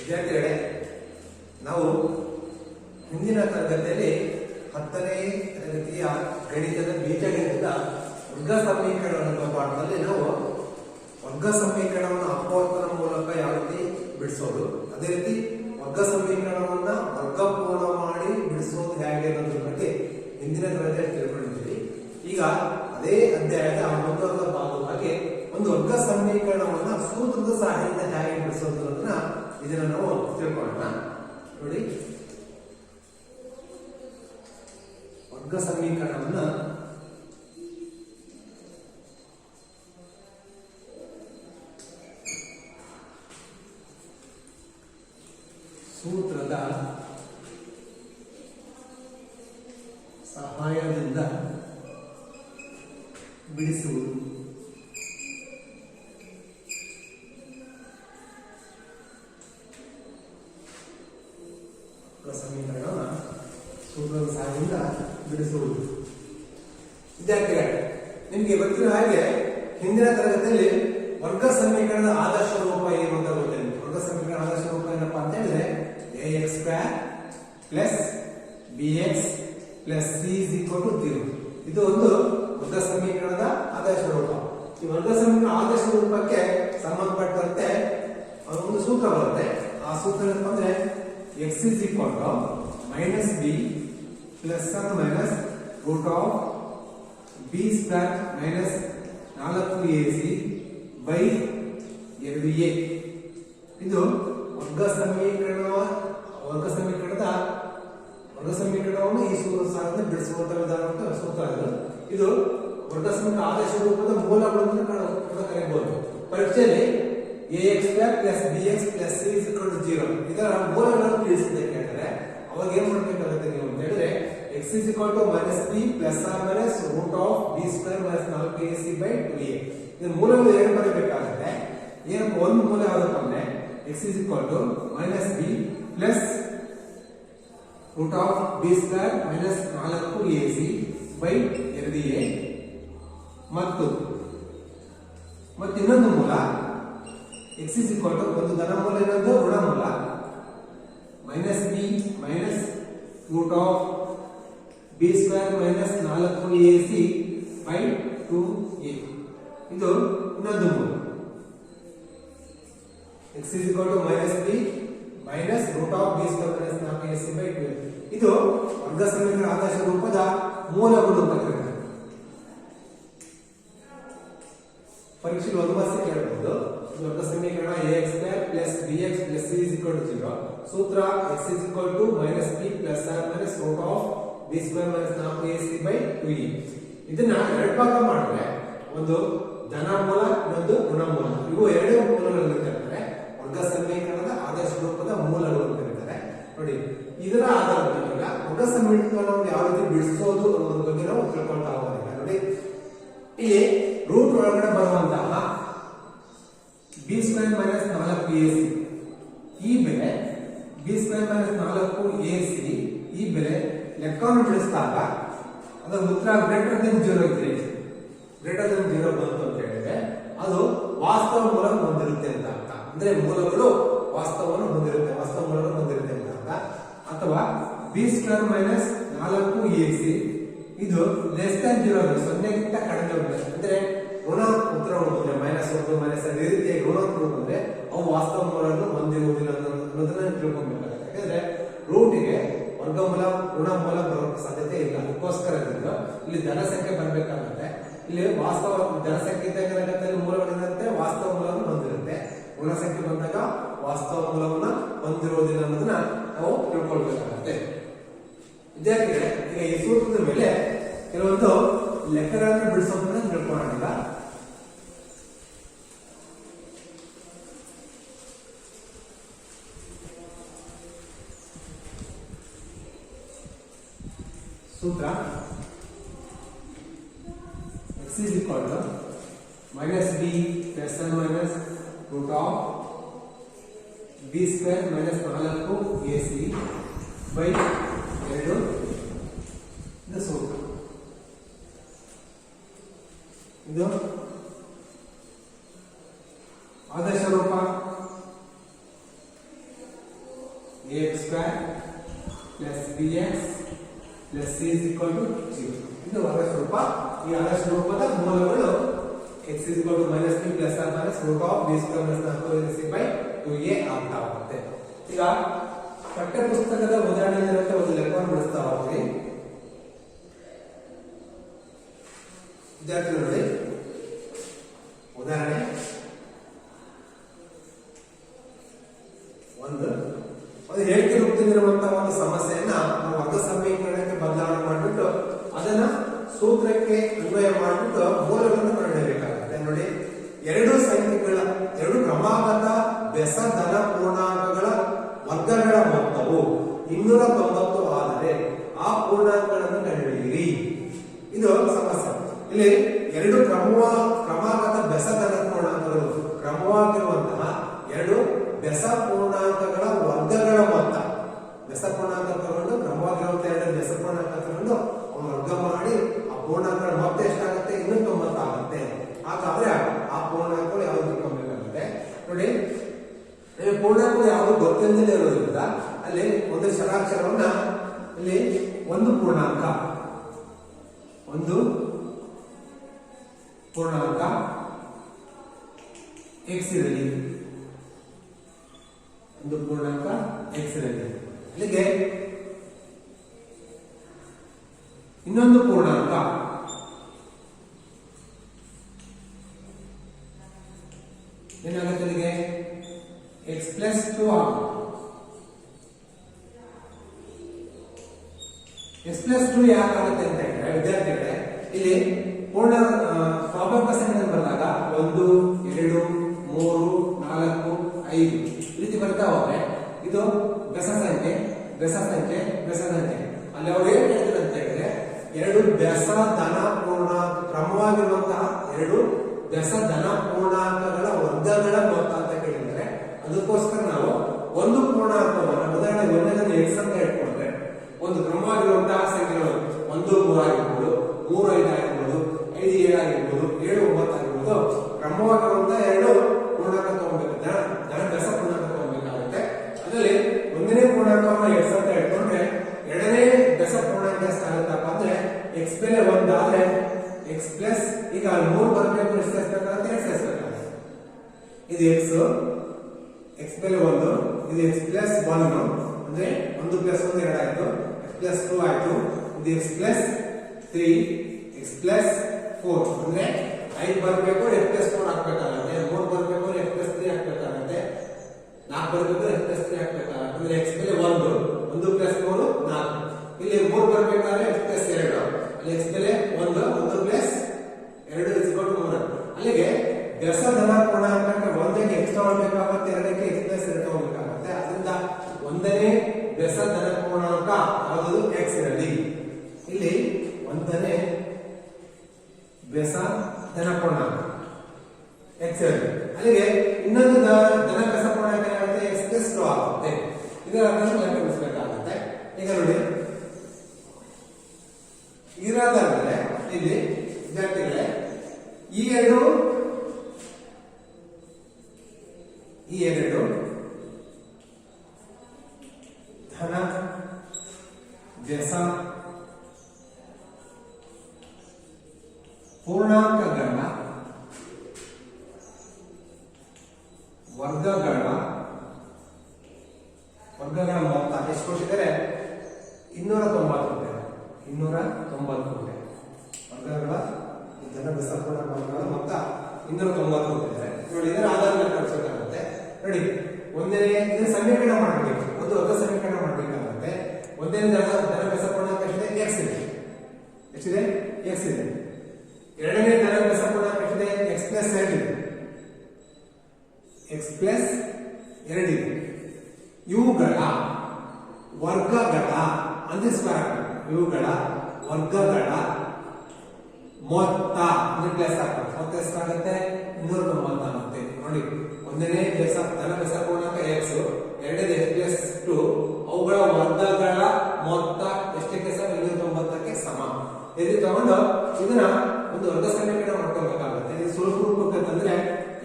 ವಿದ್ಯಾರ್ಥಿಗಳೇ, ನಾವು ಹಿಂದಿನ ತರಗತಿಯಲ್ಲಿ 10ನೇ ತರಗತಿಯ ಗಣಿತದ ಬೀಜಗಣಿತದ ವರ್ಗ ಸಮೀಕರಣ ಪಾಠದಲ್ಲಿ ನಾವು ವರ್ಗ ಸಮೀಕರಣವನ್ನು ಅಪವರ್ತನ ಮೂಲಕ ಯಾವ ರೀತಿ ಬಿಡಿಸೋದು, ಅದೇ ರೀತಿ ವರ್ಗ ಸಮೀಕರಣವನ್ನ ವರ್ಗಪೂರ್ಣ ಮಾಡಿ ಬಿಡಿಸೋದು ಹೇಗೆ ಅನ್ನೋದ್ರ ಬಗ್ಗೆ ಹಿಂದಿನ ತರಗತಿಯಲ್ಲಿ ತಿಳ್ಕೊಂಡಿದ್ದೀವಿ. ಈಗ ಅದೇ ಅಧ್ಯಾಯದ ಮುಂದುವರೆದ ಭಾಗವಾಗಿ ಒಂದು ವರ್ಗ ಸಮೀಕರಣವನ್ನ ಸೂತ್ರದ ಸಹಾಯದಿಂದ ಹೇಗೆ ಬಿಡಿಸೋದು ಅನ್ನೋದನ್ನ ಇದನ್ನ ನಾವು ತಿಳ್ಕೊಳ್ಳೋಣ. ನೋಡಿ, ವರ್ಗ ಸಮೀಕರಣವನ್ನ ಸೂತ್ರದ ಸಹಾಯದಿಂದ ಬಿಡಿಸುವುದು. ಸಮೀಕರಣ ಸೂತ್ರದ ಸಹಾಯದಿಂದ ಬಿಡಿಸುವುದು. ವಿದ್ಯಾರ್ಥಿಗಳೇ, ನಿಮಗೆ ಗೊತ್ತಿರೋ ಹಾಗೆ ಹಿಂದಿನ ತರಗತಿಯಲ್ಲಿ ವರ್ಗ ಸಮೀಕರಣದ ಆದರ್ಶ ರೂಪ ಏನು ಅಂತ ಗೊತ್ತಿದೆ. ವರ್ಗ ಸಮೀಕರಣ ಆದರ್ಶ ರೂಪ ಏನಪ್ಪಾ ಅಂತ ಹೇಳಿದ್ರೆ ax² plus bx plus c = 0. ಇದು ಒಂದು ವರ್ಗ ಸಮೀಕರಣದ ಆದರ್ಶ ರೂಪ. ಈ ವರ್ಗ ಸಮೀಕರಣ ಆದರ್ಶ ರೂಪಕ್ಕೆ ಸಂಬಂಧಪಟ್ಟಂತೆ ಒಂದು ಸೂತ್ರ ಬರುತ್ತೆ. ಆ ಸೂತ್ರ ಏನಪ್ಪ ಅಂದ್ರೆ x = -b plus or minus root of b² minus 4ac by 2a. ಇದು ವರ್ಗ ಸಮೀಕರಣವನ್ನು ಈ ಸೂತ್ರದ ಸಹಾಯದಿಂದ ಬಿಡಿಸುವಂತ ವಿಧಾನದ ಸೂತ್ರ ಇದು ವರ್ಗ ಸಮೀಕರಣ ಆದರ್ಶ ರೂಪದ ಮೂಲಗಳನ್ನು ಕೂಡ ಕರೆಯಬಹುದು. ಪರೀಕ್ಷೆಯಲ್ಲಿ ax² plus bx plus c = 0 ಇದರ ಮೂಲಗಳನ್ನು ತಿಳಿಸಬೇಕು ಹೇಳ್ತಾರೆ. ಅವಾಗ ಏನ್ ಮಾಡಬೇಕಾಗುತ್ತೆ ನೀವು ಅಂತ ಹೇಳಿದ್ರೆ x = -b plus or minus root of b² minus 4ac by 2a. ಇದು ಮೂಲಗಳು ಏನು ಬರಬೇಕಾಗುತ್ತೆ? ಏನಪ್ಪ ಒಂದು ಮೂಲ ಯಾವ್ದಪ್ಪ ಅಂದ್ರೆ x = -b plus root of b² minus 4ac by 2a ಮತ್ತು ಇನ್ನೊಂದು ಮೂಲ x = ಒಂದು ಧನ ಮೂಲ, ಇನ್ನೊಂದು ಋಣ ಮೂಲ -b minus root of b² minus 4ac by 2a. ಇದು ಇನ್ನೊಂದು ಮೂಲ x = -b minus root of b² minus 4ac by 2a. ಇದು ವರ್ಗ ಸಮೀಕರಣ ಆದರ್ಶ ರೂಪದ ಮೂಲಗಳು ಅಂತ ಕರೀತಾರೆ. ಪರೀಕ್ಷೆಯಲ್ಲಿ ಒಂದು ಮಾರ್ಕ್ಸ್ ಕೇಳಬಹುದು. ವರ್ಗ ಸಮೀಕರಣ ax² plus bx plus c = 0. ಸೂತ್ರ x = -b plus or minus root of b² minus 4ac by 2a. ಇದನ್ನ ಎರಡು ಭಾಗ ಮಾಡಿದ್ರೆ ಒಂದು ಧನ ಮೂಲ, ಇನ್ನೊಂದು ಋಣ ಮೂಲ. ಇವು ಎರಡು ಮೂಲಗಳನ್ನು ಕರೀತಾರೆ ವರ್ಗ ಸಮೀಕರಣದ ಆದರ್ಶ ರೂಪದ ಮೂಲಗಳು ಅಂತ ಕರೀತಾರೆ. ನೋಡಿ, ಇದರ ಆಧಾರದ ಮೇಲೆ ವರ್ಗ ಸಮೀಕರಣವನ್ನು ಯಾವ ರೀತಿ ಬಿಡಿಸೋದು ಅನ್ನೋದ್ರ ಬಗ್ಗೆ ನಾವು ತಿಳ್ಕೊಳ್ತಾ ಹೋಗೋದಿಲ್ಲ. ನೋಡಿ, ಇಲ್ಲಿ ರೂಟ್ ಒಳಗಡೆ ಬರುವಂತಹ b² minus 4ac ಈ ಬೆಲೆ b² minus 4ac ಈ ಬೆಲೆ ಲೆಕ್ಕವನ್ನು ಬಿಡಿಸಿದಾಗ ಅದರ ಉತ್ತರ >0 ಇದ್ರೆ, >0 ಬಂತು ಅಂತ ಹೇಳಿದ್ರೆ ಅದು ವಾಸ್ತವ ಮೂಲ ಹೊಂದಿರುತ್ತೆ ಅಂತ ಅರ್ಥ. ಅಂದ್ರೆ ಮೂಲಗಳು ವಾಸ್ತವವನ್ನು ಹೊಂದಿರುತ್ತೆ, ವಾಸ್ತವ ಮೂಲವನ್ನು ಹೊಂದಿರುತ್ತೆ ಅಂತ ಅರ್ಥ. ಅಥವಾ b² minus 4ac ಇದು <0 0ಗಿಂತ ಕಡಿಮೆ ಬರುತ್ತೆ. ಅಂದ್ರೆ ಋಣ ಉತ್ತರ ಬಂದ್ರೆ -1 -2 ಈ ರೀತಿಯಾಗಿ ಋಣ ಉತ್ತರ ಬಂದ್ರೆ ಅವು ವಾಸ್ತವ ಮೂಲವನ್ನು ಹೊಂದಿರುವುದಿಲ್ಲ ಅನ್ನೋದನ್ನ ತಿಳ್ಕೊಬೇಕಾಗುತ್ತೆ. ಯಾಕಂದ್ರೆ ರೂಟಿಗೆ ವರ್ಗಮೂಲ ಋಣ ಮೂಲ ಬರೋ ಸಾಧ್ಯತೆ ಇಲ್ಲ. ಅದಕ್ಕೋಸ್ಕರ ಇಲ್ಲಿ ಧನಸಂಖ್ಯೆ ಬರಬೇಕಾಗುತ್ತೆ. ಇಲ್ಲಿ ವಾಸ್ತವ ಧನಸಂಖ್ಯೆ ಇದ್ದಾಗ ಮೂಲಗಳಿರುತ್ತೆ, ವಾಸ್ತವ ಮೂಲವನ್ನು ಹೊಂದಿರುತ್ತೆ. ಋಣ ಸಂಖ್ಯೆ ಬಂದಾಗ ವಾಸ್ತವ ಮೂಲವನ್ನ ಹೊಂದಿರುವುದಿಲ್ಲ ಅನ್ನೋದನ್ನ ನಾವು ತಿಳ್ಕೊಳ್ಬೇಕಾಗುತ್ತೆ. ವಿದ್ಯಾರ್ಥಿಗಳೇ, ಈಗ ಈ ಸೂತ್ರದ ಮೇಲೆ ಕೆಲವೊಂದು ಲೆಕ್ಕಗಳನ್ನು ಬಿಡಿಸೋದನ್ನ ತಿಳ್ಕೊಳ್ಳೋಣ. ಸೂತ್ರ x = -b plus or minus root of b² minus 4ac by 2 ಇದು ಸೂತ್ರ. ಇದು ಆದರ್ಶ ರೂಪ bx plus c is equal to 0. ಇದು ಆದರ್ಶ ರೂಪ. ಈ ಆದರ್ಶ ರೂಪದ ಮೂಲಗಳು x is equal to minus p plus or minus root of b square minus 4ac by 2a ಆಗ್ತಾ ಹೋಗುತ್ತೆ. ಈಗ ಪಠ್ಯ ಪುಸ್ತಕದ ಉದಾಹರಣೆಯನ್ನು ಒಂದು ಲೆಕ್ಕವನ್ನು ಬಿಡಿಸ್ತಾ ಹೋಗ್ತೀವಿ. ವಿದ್ಯಾರ್ಥಿಗಳು ನೋಡಿ, ಉದಾಹರಣೆ ಒಂದು ಹೇಳಿಕೆ ರೂಪದಲ್ಲಿರುವಂತಹ ಒಂದು ಸಮಸ್ಯೆಯನ್ನ ನಾವು ವರ್ಗ ಸಮೀಕರಣಕ್ಕೆ ಬದಲಾವಣೆ ಮಾಡಿಬಿಟ್ಟು ಅದನ್ನ ಸೂತ್ರಕ್ಕೆ ಅನ್ವಯ ಮಾಡಿಬಿಟ್ಟು ಮೂಲಗಳನ್ನು ಕಂಡುಹಿಡಿಯಬೇಕಾಗುತ್ತೆ. ನೋಡಿ, ಎರಡು ಸಂಖ್ಯೆಗಳ ಎರಡು ಕ್ರಮಾಗತ ಬೆಸ ಧನ ಪೂರ್ಣಾಂಕಗಳ ವರ್ಗಗಳ ಮೊತ್ತವು 290 ಆದರೆ ಆ ಪೂರ್ಣಾಂಕಗಳನ್ನು ಕಂಡುಹಿಡಿಯಿರಿ. ಇದು ಸಮಸ್ಯೆ. ಇಲ್ಲಿ ಎರಡು ಕ್ರಮಾಗತ ಬೆಸ ಧನ ಪೂರ್ಣಾಂಕಗಳು ಕ್ರಮವಾಗಿರುವಂತಹ ಎರಡು ಬೆಸ ಪೂರ್ಣಾಂಕಗಳ ವರ್ಗಗಳ ಮೊತ್ತ. ಬೆಸ ಪೂರ್ಣಾಂಕ ತಗೊಂಡು ಕ್ರಮವಾಗಿರುವಂತಹ ಎರಡು ಬೆಸ ಪೂರ್ಣಾಂಕ ತಗೊಂಡು ಅವನು ವರ್ಗ ಮಾಡಿ ಆ ಪೂರ್ಣಾಂಕಗಳ ಮೊತ್ತ ಎಷ್ಟಾಗುತ್ತೆ? 290 ಆಗುತ್ತೆ. ಹಾಗಾದ್ರೆ ಆ ಪೂರ್ಣಾಂಕಗಳು ಯಾವ್ದು ತಿಳ್ಕೊಬೇಕಾಗುತ್ತೆ. ನೋಡಿ, ಪೂರ್ಣಾಂಕಗಳು ಯಾವುದು ಗೊತ್ತಿಲ್ಲದೆ ಇರೋದ್ರಿಂದ ಅಲ್ಲಿ ಒಂದು ಷಡಾಕ್ಷರವನ್ನ ಇಲ್ಲಿ ಒಂದು ಪೂರ್ಣಾಂಕ x ಇರಲಿ, ಒಂದು ಪೂರ್ಣಾಂಕ x ಇರಲಿ. ಅಲ್ಲಿಗೆ ಇನ್ನೊಂದು ಪೂರ್ಣಾಂಕ ಏನಾಗುತ್ತೆ? ಅಲ್ಲಿಗೆ x plus 2 ಆಗುತ್ತೆ. x plus 2 ಯಾಕಾಗುತ್ತೆ ಅಂತ ಹೇಳಿದ್ರೆ ವಿದ್ಯಾರ್ಥಿಗಳೇ, ಇಲ್ಲಿ ಪೂರ್ಣ ಸ್ವಾಭಾವಿಕ ಸಂಖ್ಯೆ ಬಂದಾಗ 1 2 3 4 5 ಈ ರೀತಿ ಬರ್ತಾ ಹೋದ್ರೆ ಇದು ಬೆಸ ಸಂಖ್ಯೆ. ಅಲ್ಲಿ ಅವ್ರು ಏನ್ ಹೇಳ್ತಾರೆ ಅಂತ ಹೇಳಿದ್ರೆ, ಎರಡು ಬೆಸ ಧನ ಪೂರ್ಣಾಂಕ ಕ್ರಮವಾಗಿರುವಂತಹ ಎರಡು ಬೆಸ ಧನ ಪೂರ್ಣಾಂಕಗಳ ವರ್ಗಗಳ ಮೊತ್ತ ಅಂತ ಕೇಳಿದ್ರೆ, ಅದಕ್ಕೋಸ್ಕರ ನಾವು ಒಂದು ಪೂರ್ಣಾಂಕವನ್ನು ಉದಾಹರಣೆಗೆ ಒಂದನ್ನು x ಅಂತ ಇಟ್ಕೊಂಡ್ರೆ ಒಂದು ಕ್ರಮವಾಗಿರುವಂತಹ ಸಂಖ್ಯೆಗಳು 1 3 ಆಗಿರ್ಬೋದು, 3 5 ಆಗಿರ್ಬೋದು, 5 7 ಆಗಿರ್ಬೋದು, 7 9 ಆಗಿರ್ಬೋದು, ಕ್ರಮವಾಗಿರುವಂತಹ ಎರಡು ಪೂರ್ಣಾಂಕ ತಗೋಬೇಕು, ಧನ ಬೆಸ ಪೂರ್ಣಾಂಕ ತಗೋಬೇಕಾಗುತ್ತೆ. ಅದರಲ್ಲಿ ಒಂದನೇ ಪೂರ್ಣಾಂಕವನ್ನು x ಅಂತ ಇಟ್ಕೊಂಡ್ರೆ ಎರಡನೇ ಬೆಸ ಪೂರ್ಣಾಂಕ ಎಷ್ಟಾಗುತ್ತಪ್ಪ ಅಂದ್ರೆ x ಬೆಲೆ 1 ಆದ್ರೆ x ಪ್ಲಸ್ ಈಗ 3 ಬರಬೇಕು, ಎಷ್ಟು ಸೇರಿಸಬೇಕಾಗುತ್ತೆ? 2 ಸೇರಿಸಬೇಕಾಗುತ್ತೆ. ಇದು x ಬೆಲೆ 1, ಇದು x ಪ್ಲಸ್ 1 ಅಂದ್ರೆ 1 ಪ್ಲಸ್ 1 2 ಆಯ್ತು, x ಪ್ಲಸ್ 2 ಆಯ್ತು. ಇದು x ಪ್ಲಸ್ 3, x ಪ್ಲಸ್ 4 ಅಂದ್ರೆ 5 ಬರಬೇಕು, x ಪ್ಲಸ್ 4 ಹಾಕ್ಬೇಕಾಗುತ್ತೆ. 3 ಬರಬೇಕು, x ಪ್ಲಸ್ 3 ಹಾಕ್ಬೇಕಾಗುತ್ತೆ. 4 ಬರಬೇಕು, x ಪ್ಲಸ್ 3 ಹಾಕ್ಬೇಕಾಗುತ್ತೆ. ಅಂದ್ರೆ x ಬೆಲೆ 1 ಪ್ಲಸ್ 3 4. ಇಲ್ಲಿ 3 ಬರಬೇಕಾದ್ರೆ x ಪ್ಲಸ್ 2, ಅಲ್ಲಿ x ಬೆಲೆ 1 ಪ್ಲಸ್ 2 is equal to 3. ಅಲ್ಲಿಗೆ ಬೆಸ ಧನ ಪೂರ್ಣಾಂಕಕ್ಕೆ ಒಂದಕ್ಕೆ x ತಗೊಳ್ಬೇಕಾಗುತ್ತೆ, ಎರಡಕ್ಕೆ x ಪ್ಲಸ್ 2 ತಗೊಳ್ಬೇಕಾಗುತ್ತೆ. ಅದರಿಂದ ಒಂದನೇ ಬೆಸ ಧನ ಪೂರ್ಣಾಂಕ ಯಾವುದು? x ಇರಲಿ. ಇಲ್ಲಿ ಒಂದನೇ ಬೆಸ ಧನ ಪೂರ್ಣಾಂಕ x ಇರಲಿ. ಅಲ್ಲಿಗೆ ಇನ್ನೊಂದು ಧನ ಬೆಸ ಪೂರ್ಣಾಂಕ ಏನಾಗುತ್ತೆ? x ಪ್ಲಸ್ 2 ಆಗುತ್ತೆ. ಇದರ ಲೆಕ್ಕವಿಸಬೇಕಾಗುತ್ತೆ. ಈಗ ನೋಡಿ, ಇರಾದ್ರೆ ಇಲ್ಲಿ ವಿದ್ಯಾರ್ಥಿಗಳೇ ಈ ಎರಡು ಧನ ಬೆಸ ಪೂರ್ಣಾಂಕಗಳ ವರ್ಗಗಳ ಮೊತ್ತ ಎಷ್ಟು ಕೊಟ್ಟಿದ್ದಾರೆ? 290 ರೂಪಾಯಿ. 290 ರೂಪಾಯಿ ವರ್ಗಗಳ ಧನ ಬೆಸ ಪೂರ್ಣಾಂಕಗಳ ಮೊತ್ತ 290 ರೂಪಾಯಿ. ನೋಡಿ, ಇದರ ಆಧಾರ ಲೆಕ್ಕವಿಸಬೇಕಾಗುತ್ತೆ. ನೋಡಿ, ಒಂದನೇ ಇದರ ಸಮೀಕರಣ ಮಾಡಬೇಕು, ಒಂದು ವರ್ಗ ಸಮೀಕರಣ ಮಾಡಬೇಕಾಗುತ್ತೆ. ಒಂದನೇ ಧನ ಬೆಸ ಪೂರ್ಣಾಂಕ ಎಷ್ಟಿದೆ? x ಇದೆ. ಎಷ್ಟಿದೆ? x ಇದೆ. ಎರಡನೇ ಧನ ಬೆಸ ಪೂರ್ಣಾಂಕ ಎಷ್ಟಿದೆ? x ಪ್ಲಸ್ 2 ಇದೆ. x ಪ್ಲಸ್ 2 ಇದೆ. ಇವುಗಳ ವರ್ಗಗಳ ಅಂದ್ರೆ ಸ್ಕ್ವೇರ್, ಇವುಗಳ ವರ್ಗಗಳ ಮೊತ್ತ ಅಂದ್ರೆ ಪ್ಲಸ್ ಆಗ್ತದೆ. ಮೊತ್ತ ಎಷ್ಟಾಗುತ್ತೆ? 290 ಆಗುತ್ತೆ. ನೋಡಿ, ಒಂದನೇ ಧನ ಬೆಸ ಪೂರ್ಣಾಂಕ x, ಎರಡನೇ x ಪ್ಲಸ್ 2, ಅವುಗಳ ವರ್ಗಗಳ ಮೊತ್ತ ಎಷ್ಟಕ್ಕೆ ಸಮ? 290ಕ್ಕೆ ಸಮ. ಇದು ತಗೊಂಡು ಇದನ್ನ ಒಂದು ವರ್ಗ ಸಮೀಕರಣ ಮಾಡ್ಕೋಬೇಕಾಗುತ್ತೆ. ಇದು ಸುಲಭ ರೂಪಕ್ಕೆ ತಂದ್ರೆ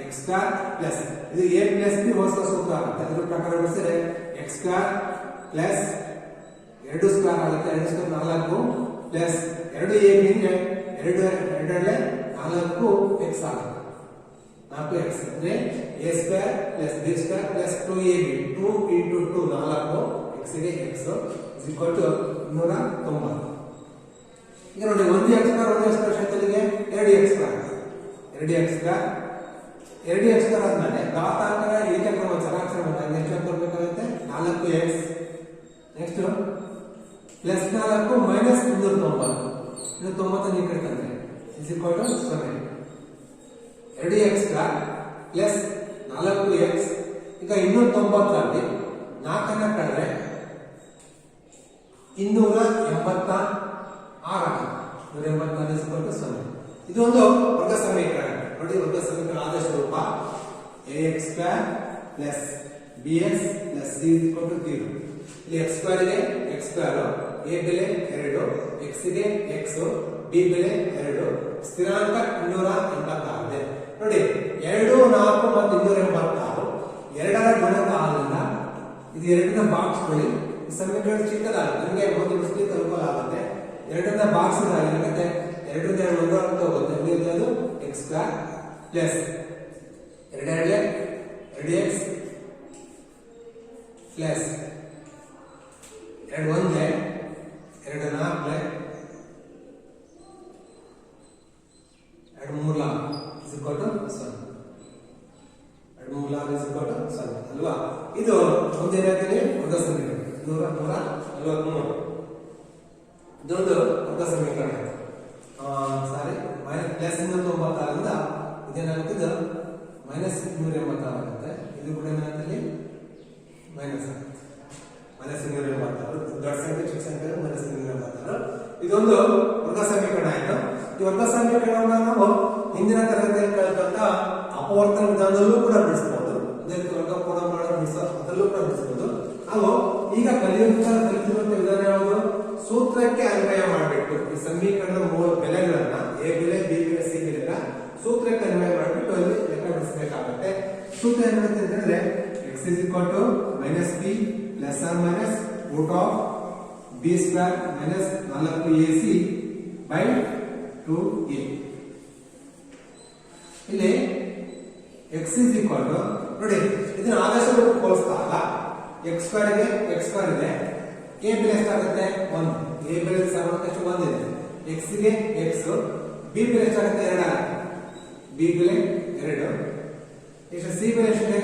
x ಸ್ಕ್ವೇರ್ ಪ್ಲಸ್ ಇದು a ಪ್ಲಸ್ b ಹೊಸ ಸೂತ್ರ ಆಗುತ್ತೆ. ಅದರ ಪ್ರಕಾರ ಬಿಡಿಸಿದ್ರೆ x ಸ್ಕ್ವೇರ್ ಪ್ಲಸ್ 2 ಸ್ಕ್ವೇರ್ ಆಗುತ್ತೆ 2 ಸ್ಕ್ವೇರ್ 4 ಪ್ಲಸ್ 2 ಎ ಬಿ ಅಂದ್ರೆ 2 4 ಎಕ್ಸ್ ಆಗುತ್ತೆ 4 ಎಕ್ಸ್ ಅಂದ್ರೆ A square plus B square plus 2ab 2 into 2 4 X ಗೆ ಎಕ್ಸ್ ಇಸ್ ಈಕ್ವಲ್ ಟು 190. ಈಗ ನೋಡಿ 1x ಸ್ಕ್ವೇರ್ ಶಕ್ತಿಗೆ 2x ಸ್ಕ್ವೇರ್ 2x ಸ್ಕ್ವೇರ್ ಆದ್ಮೇಲೆ ಘಾತಾಂಕರ ಇಳಿಕೆ ಕ್ರಮ ಚರಾಕ್ಷರ ಬಂದಾಗ ಎಷ್ಟು ಕೊಡಬೇಕಾಗುತ್ತೆ 4x ನೆಕ್ಸ್ಟ್ ಪ್ಲಸ್ 4 ಮೈನಸ್ 390 ಇದು 90 ನೀವು ಕಟ್ಕೊಂಡ್ರೆ is equal to 0. 2x square plus 4x ಈಗ 290 ರಲ್ಲಿ 4 ಅನ್ನು ಕಳೆದ್ರೆ 286 ಆಗುತ್ತೆ 186 ಇಸ್ ಈಕ್ವಲ್ ಟು 0. ಇದು ಒಂದು ವರ್ಗ ಸಮೀಕರಣ ನೋಡಿ. ವರ್ಗ ಸಮೀಕರಣ ಆದರ್ಶ ರೂಪ ax square plus bx plus c is equal to 0. ಇಲ್ಲಿ x ಸ್ಕ್ವೇರ್ ಗೆ x ಸ್ಕ್ವೇರ್ a ಬೆಲೆ 2 x ಗೆ x b ಬೆಲೆ 2 ಸ್ಥಿರಾಂಕ 286 ಇದೆ ನೋಡಿ. 2 4 ಮತ್ತು 286 ಎರಡರ ಗುಣಕ ಆದ್ರಿಂದ ಇದು ಎರಡನ್ನ ಬಾಕ್ಸ್ ಕೊಳ್ಳಿ. ಈ ಸಮೀಕರಣ ಚಿಕ್ಕದಾಗುತ್ತೆ ನಮಗೆ ಒಂದು ಬಿಡಿಸಲಿಕ್ಕೆ ಅನುಕೂಲ ಆಗುತ್ತೆ. ಎರಡನ್ನ ಬಾಕ್ಸ್ ಆಗುತ್ತೆ 2 1 ಅಂತ ಹೋಗುತ್ತೆ. ಇದು x square plus 2x plus 2 1 2 4 2 3 is equal to 0. 2 3 is equal to 0 ಅಲ್ವಾ. ಇದು ಒಂದೇನಾಗ್ತದೆ ವರ್ಗ ಸಮೀಕರಣ 143. ಇದೊಂದು ವರ್ಗ ಸಮೀಕರಣ ಸಾರಿ ಪ್ಲಸ್ 296 ಇದೇನಾಗುತ್ತೆ ಮೈನಸ್ 286 ಆಗುತ್ತೆ. ಇದು ಕೂಡ ಏನಾಗುತ್ತೆ ಮೈನಸ್ 286 ದೊಡ್ಡ ಸಂಖ್ಯೆ ಚಿಕ್ಕ ಸಂಖ್ಯೆ ಮೈನಸ್ 286. ಇದೊಂದು ವರ್ಗ ಸಮೀಕರಣ ಆಯ್ತು. ಈ ವರ್ಗ ಸಮೀಕರಣವನ್ನು ನಾವು ಹಿಂದಿನ ತರಗತಿಯಲ್ಲಿ ಕಲಿತಂತ ಅಪವರ್ತನ ವಿಧಾನದಲ್ಲೂ ಕೂಡ ಬಿಡಿಸಬಹುದು. ಅದೇ ರೀತಿ ವರ್ಗ ಕೂಡ ಅದರಲ್ಲೂ ಕೂಡ ಬಿಡಿಸಬಹುದು. ನಾವು ಈಗ ಕಲಿತಿರುವಂತ ವಿಧಾನ ಯಾವುದು? ಸೂತ್ರಕ್ಕೆ ಅನ್ವಯ ಮಾಡಬೇಕು. ಈ ಸಮೀಕರಣದ ಮೂಲ ಬೆಲೆಗಳನ್ನ ಎ ಬೆಲೆ ಬಿ ಬೆಲೆ ಸಿ ಬೆಲೆನ ಸೂತ್ರಕ್ಕೆ ಅನ್ವಯ ಮಾಡಿಬಿಟ್ಟು ಅಲ್ಲಿ ಲೆಕ್ಕ ಬಿಡಿಸಬೇಕಾಗುತ್ತೆ. ಸೂತ್ರ ಏನಂತಂದ್ರೆ x is equal to minus b plus or minus root of b square minus 4ac by 2a. ಇಲ್ಲಿ x is equal to ನೋಡಿ ಇದನ್ನ ಆದರ್ಶ ರೂಪಕ್ಕೆ ಹೋಲಿಸಿದಾಗ x ಸ್ಕ್ವೇರ್ ಗೆ x ಸ್ಕ್ವೇರ್ ಇದೆ, a ಬೆಲೆ ಎಷ್ಟಾಗುತ್ತೆ 1, a ಬೆಲೆ ಎಷ್ಟು 1 ಇದೆ, x ಗೆ x, b ಬೆಲೆ ಎಷ್ಟಾಗುತ್ತೆ 2 ಆಗುತ್ತೆ, b ಬೆಲೆ 2, ಎಷ್ಟು c ಬೆಲೆ ಎಷ್ಟಿದೆ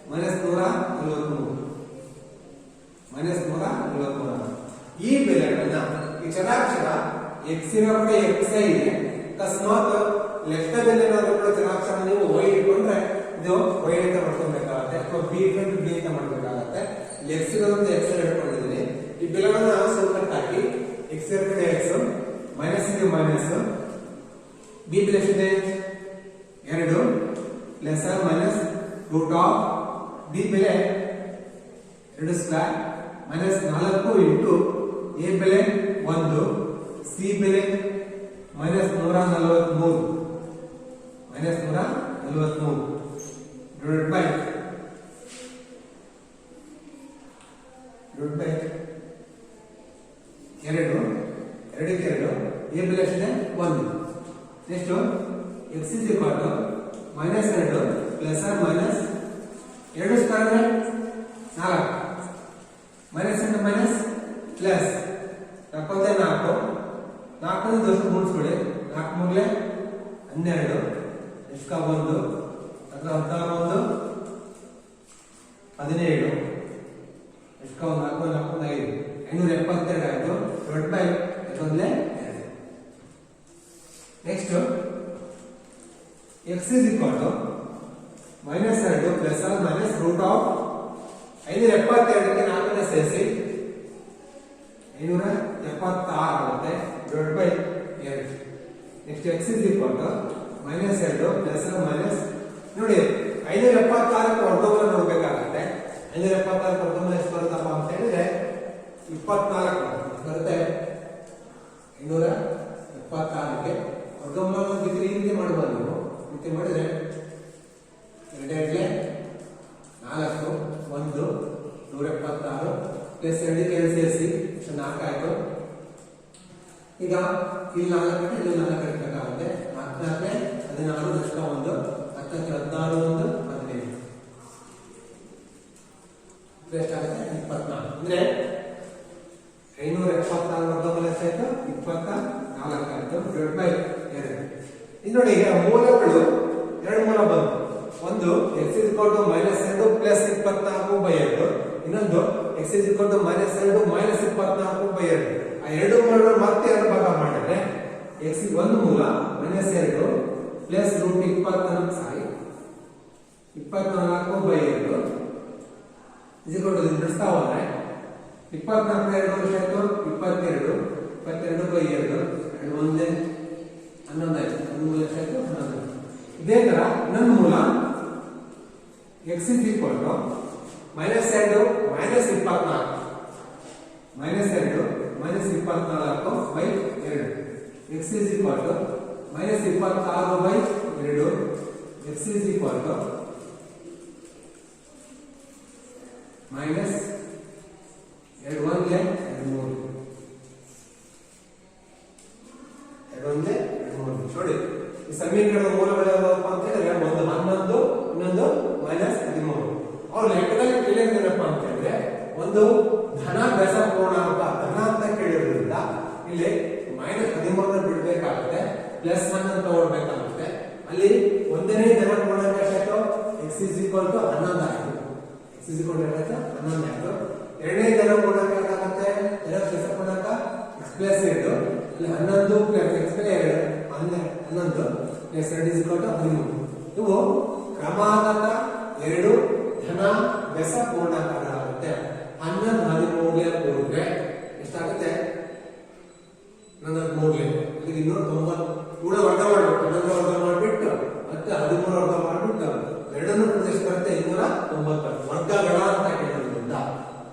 -143 ಈ ಬೆಲೆಗಳನ್ನ ಈ ಚರಾಕ್ಷರ x ಇರೋ ಕಡೆ x ಇದೆ. ಅಕಸ್ಮಾತ್ ಲೆಕ್ಕದಲ್ಲಿ ಏನಾದರೂ ಕೂಡ ಚರಾಕ್ಷರ ನೀವು y ಇಟ್ಕೊಂಡ್ರೆ ಇದು y ಅಂತ ಮಾಡ್ಕೊಬೇಕಾಗುತ್ತೆ ಅಥವಾ b ಇಟ್ಕೊಂಡು b ಅಂತ ಮಾಡ್ಬೇಕಾಗುತ್ತೆ. x ಇರೋದ್ರಿಂದ x ಇಟ್ಕೊಂಡಿದ್ದೀನಿ. ಈ ಬೆಲೆಗಳನ್ನ ಸೂತ್ರಕ್ಕೆ ಹಾಕಿ x ಇರೋ ಕಡೆ x, ಮೈನಸ್ ಇದೆ ಮೈನಸ್, b ಬೆಲೆ ಎಷ್ಟಿದೆ 2 plus or minus root of b ಬೆಲೆ 2 ಸ್ಕ್ವೇರ್ ಮೈನಸ್ 4 ಇಂಟು a ಬೆಲೆ 1, c ಬೆಲೆ -143 ಡಿವೈಡೆಡ್ ಬೈ 2 ಕ್ಕೆ 2 a ಬೆಲೆ ಎಷ್ಟಿದೆ 1. Next x is equal to -2 plus or minus 2 square 4 minus into minus plus 4 4 ದೋಷ ಗುಣಿಸ್ಕೊಳ್ಳಿ. 4 3 12 ಎಷ್ಟ್ 1 ಅಥವಾ 11 17 ಎಷ್ಟ್ 4 4 5 572 ಆಯ್ತು divide by 1 next x is equal to -2 plus or minus root of 572 ಗೆ 4 ನ ಸೇರಿಸಿ 576 ಆಗುತ್ತೆ divide by 2. Next x is equal to -2 plus or minus ನೋಡಿ 576 ಕ್ಕೆ ವರ್ಗಮೂಲ ನೋಡಬೇಕಾಗುತ್ತೆ. 576 ವರ್ಗಮೂಲ ಎಷ್ಟು ಬರುತ್ತಪ್ಪ ಅಂತ ಹೇಳಿದ್ರೆ 24 ಬರುತ್ತೆ. 576 ಕ್ಕೆ ವರ್ಗಮೂಲ ಈ ರೀತಿ ಮಾಡಬಹುದು. ನೀವು ಈ ರೀತಿ ಮಾಡಿದ್ರೆ 2 4 1 176 ಪ್ಲಸ್ 2 ಗೆ 2 ಸೇರಿಸಿ ಈಗ ಇಲ್ಲಿ 4 ಗಂಟೆ ಇಲ್ಲಿ 4 ಗಂಟೆ ಬೇಕಾಗುತ್ತೆ 4 16 ದಶಕ 1 10 16 1 15 ಎಷ್ಟಾಗುತ್ತೆ 24 ಅಂದ್ರೆ 574 ವರ್ಗಮೂಲ ಎಷ್ಟಾಯ್ತು 24 ಆಯ್ತು ಡಿವೈಡ್ ಬೈ 2. ಇದು ನೋಡಿ ಈಗ ಮೂಲಗಳು ಎರಡು ಮೂಲ ಬಂತು. ಒಂದು x = -2 + 24/2 ಇನ್ನೊಂದು x = -2 - 24/2. ಆ ಎರಡು ಮೂಲಗಳು ಮತ್ತೆ ಎರಡು ಭಾಗ ಮಾಡಿದ್ರೆ x ಒಂದು ಮೂಲ -2 + √24 ಸಾರಿ 24/2 ಬಿಡಿಸ್ತಾ ಹೋದ್ರೆ 24 2 ವರ್ಷ ಆಯ್ತು 22 22/2 ಒಂದೇ 11 ಆಯ್ತು 11 ವರ್ಷ ಆಯ್ತು 11. ಇದೇ ತರ ಇನ್ನೊಂದು ಮೂಲ x = -2 - 24 -2 - 24/2 x = -26/2 x = -21/3 ನೋಡಿ ಈ ಸಮೀಕರಣದ ಮೂಲಗಳು ಯಾವಪ್ಪ ಅಂತ ಹೇಳಿದ್ರೆ ಒಂದು 11 ಇನ್ನೊಂದು -13. ಅವ್ರ ಲೆಕ್ಕದಲ್ಲಿ ಕೇಳಿದ್ದೇನಪ್ಪ ಅಂತ ಹೇಳಿದ್ರೆ ಒಂದು ಧನ ಬೆಸ ಪೂರ್ಣಾಂಕ ಧನ ಅಂತ ಕೇಳಿರೋದ್ರಿಂದ ಇಲ್ಲಿ -13 ಬಿಡಬೇಕಾಗುತ್ತೆ +1 ಅಂತ ತಗೊಳ್ಬೇಕಾಗುತ್ತೆ. ಅಲ್ಲಿ ಒಂದನೇ ಧನ ಪೂರ್ಣಾಂಕ ಎಷ್ಟಾಯ್ತು x = 11 ಆಯ್ತು x = 11 ಆಯ್ತು. ಎರಡನೇ ಧನ ಪೂರ್ಣಾಂಕ ಏನಾಗುತ್ತೆ ಧನ ಬೆಸ ಪೂರ್ಣಾಂಕ x + 2 ಅಲ್ಲಿ 11 + x + 2 11 + 2 = 13. ಇವು ಕ್ರಮಾಗತ ಎರಡು ಧನ ಬೆಸ ಪೂರ್ಣಾಂಕಗಳಾಗುತ್ತೆ. 11 13 ಕೂಡಿದ್ರೆ ಎಷ್ಟಾಗುತ್ತೆ 13 ಅದಕ್ಕೆ 290 ಕೂಡ ವರ್ಗ ಮಾಡಬೇಕು. 11 ವರ್ಗ ಮಾಡಿಬಿಟ್ಟು ಮತ್ತೆ 13 ವರ್ಗ ಮಾಡಿಬಿಟ್ಟು ಎರಡನ್ನೂ ಪ್ರದೇಶ ಬರುತ್ತೆ 290 ವರ್ಗಗಳ ಅಂತ ಕೇಳೋದ್ರಿಂದ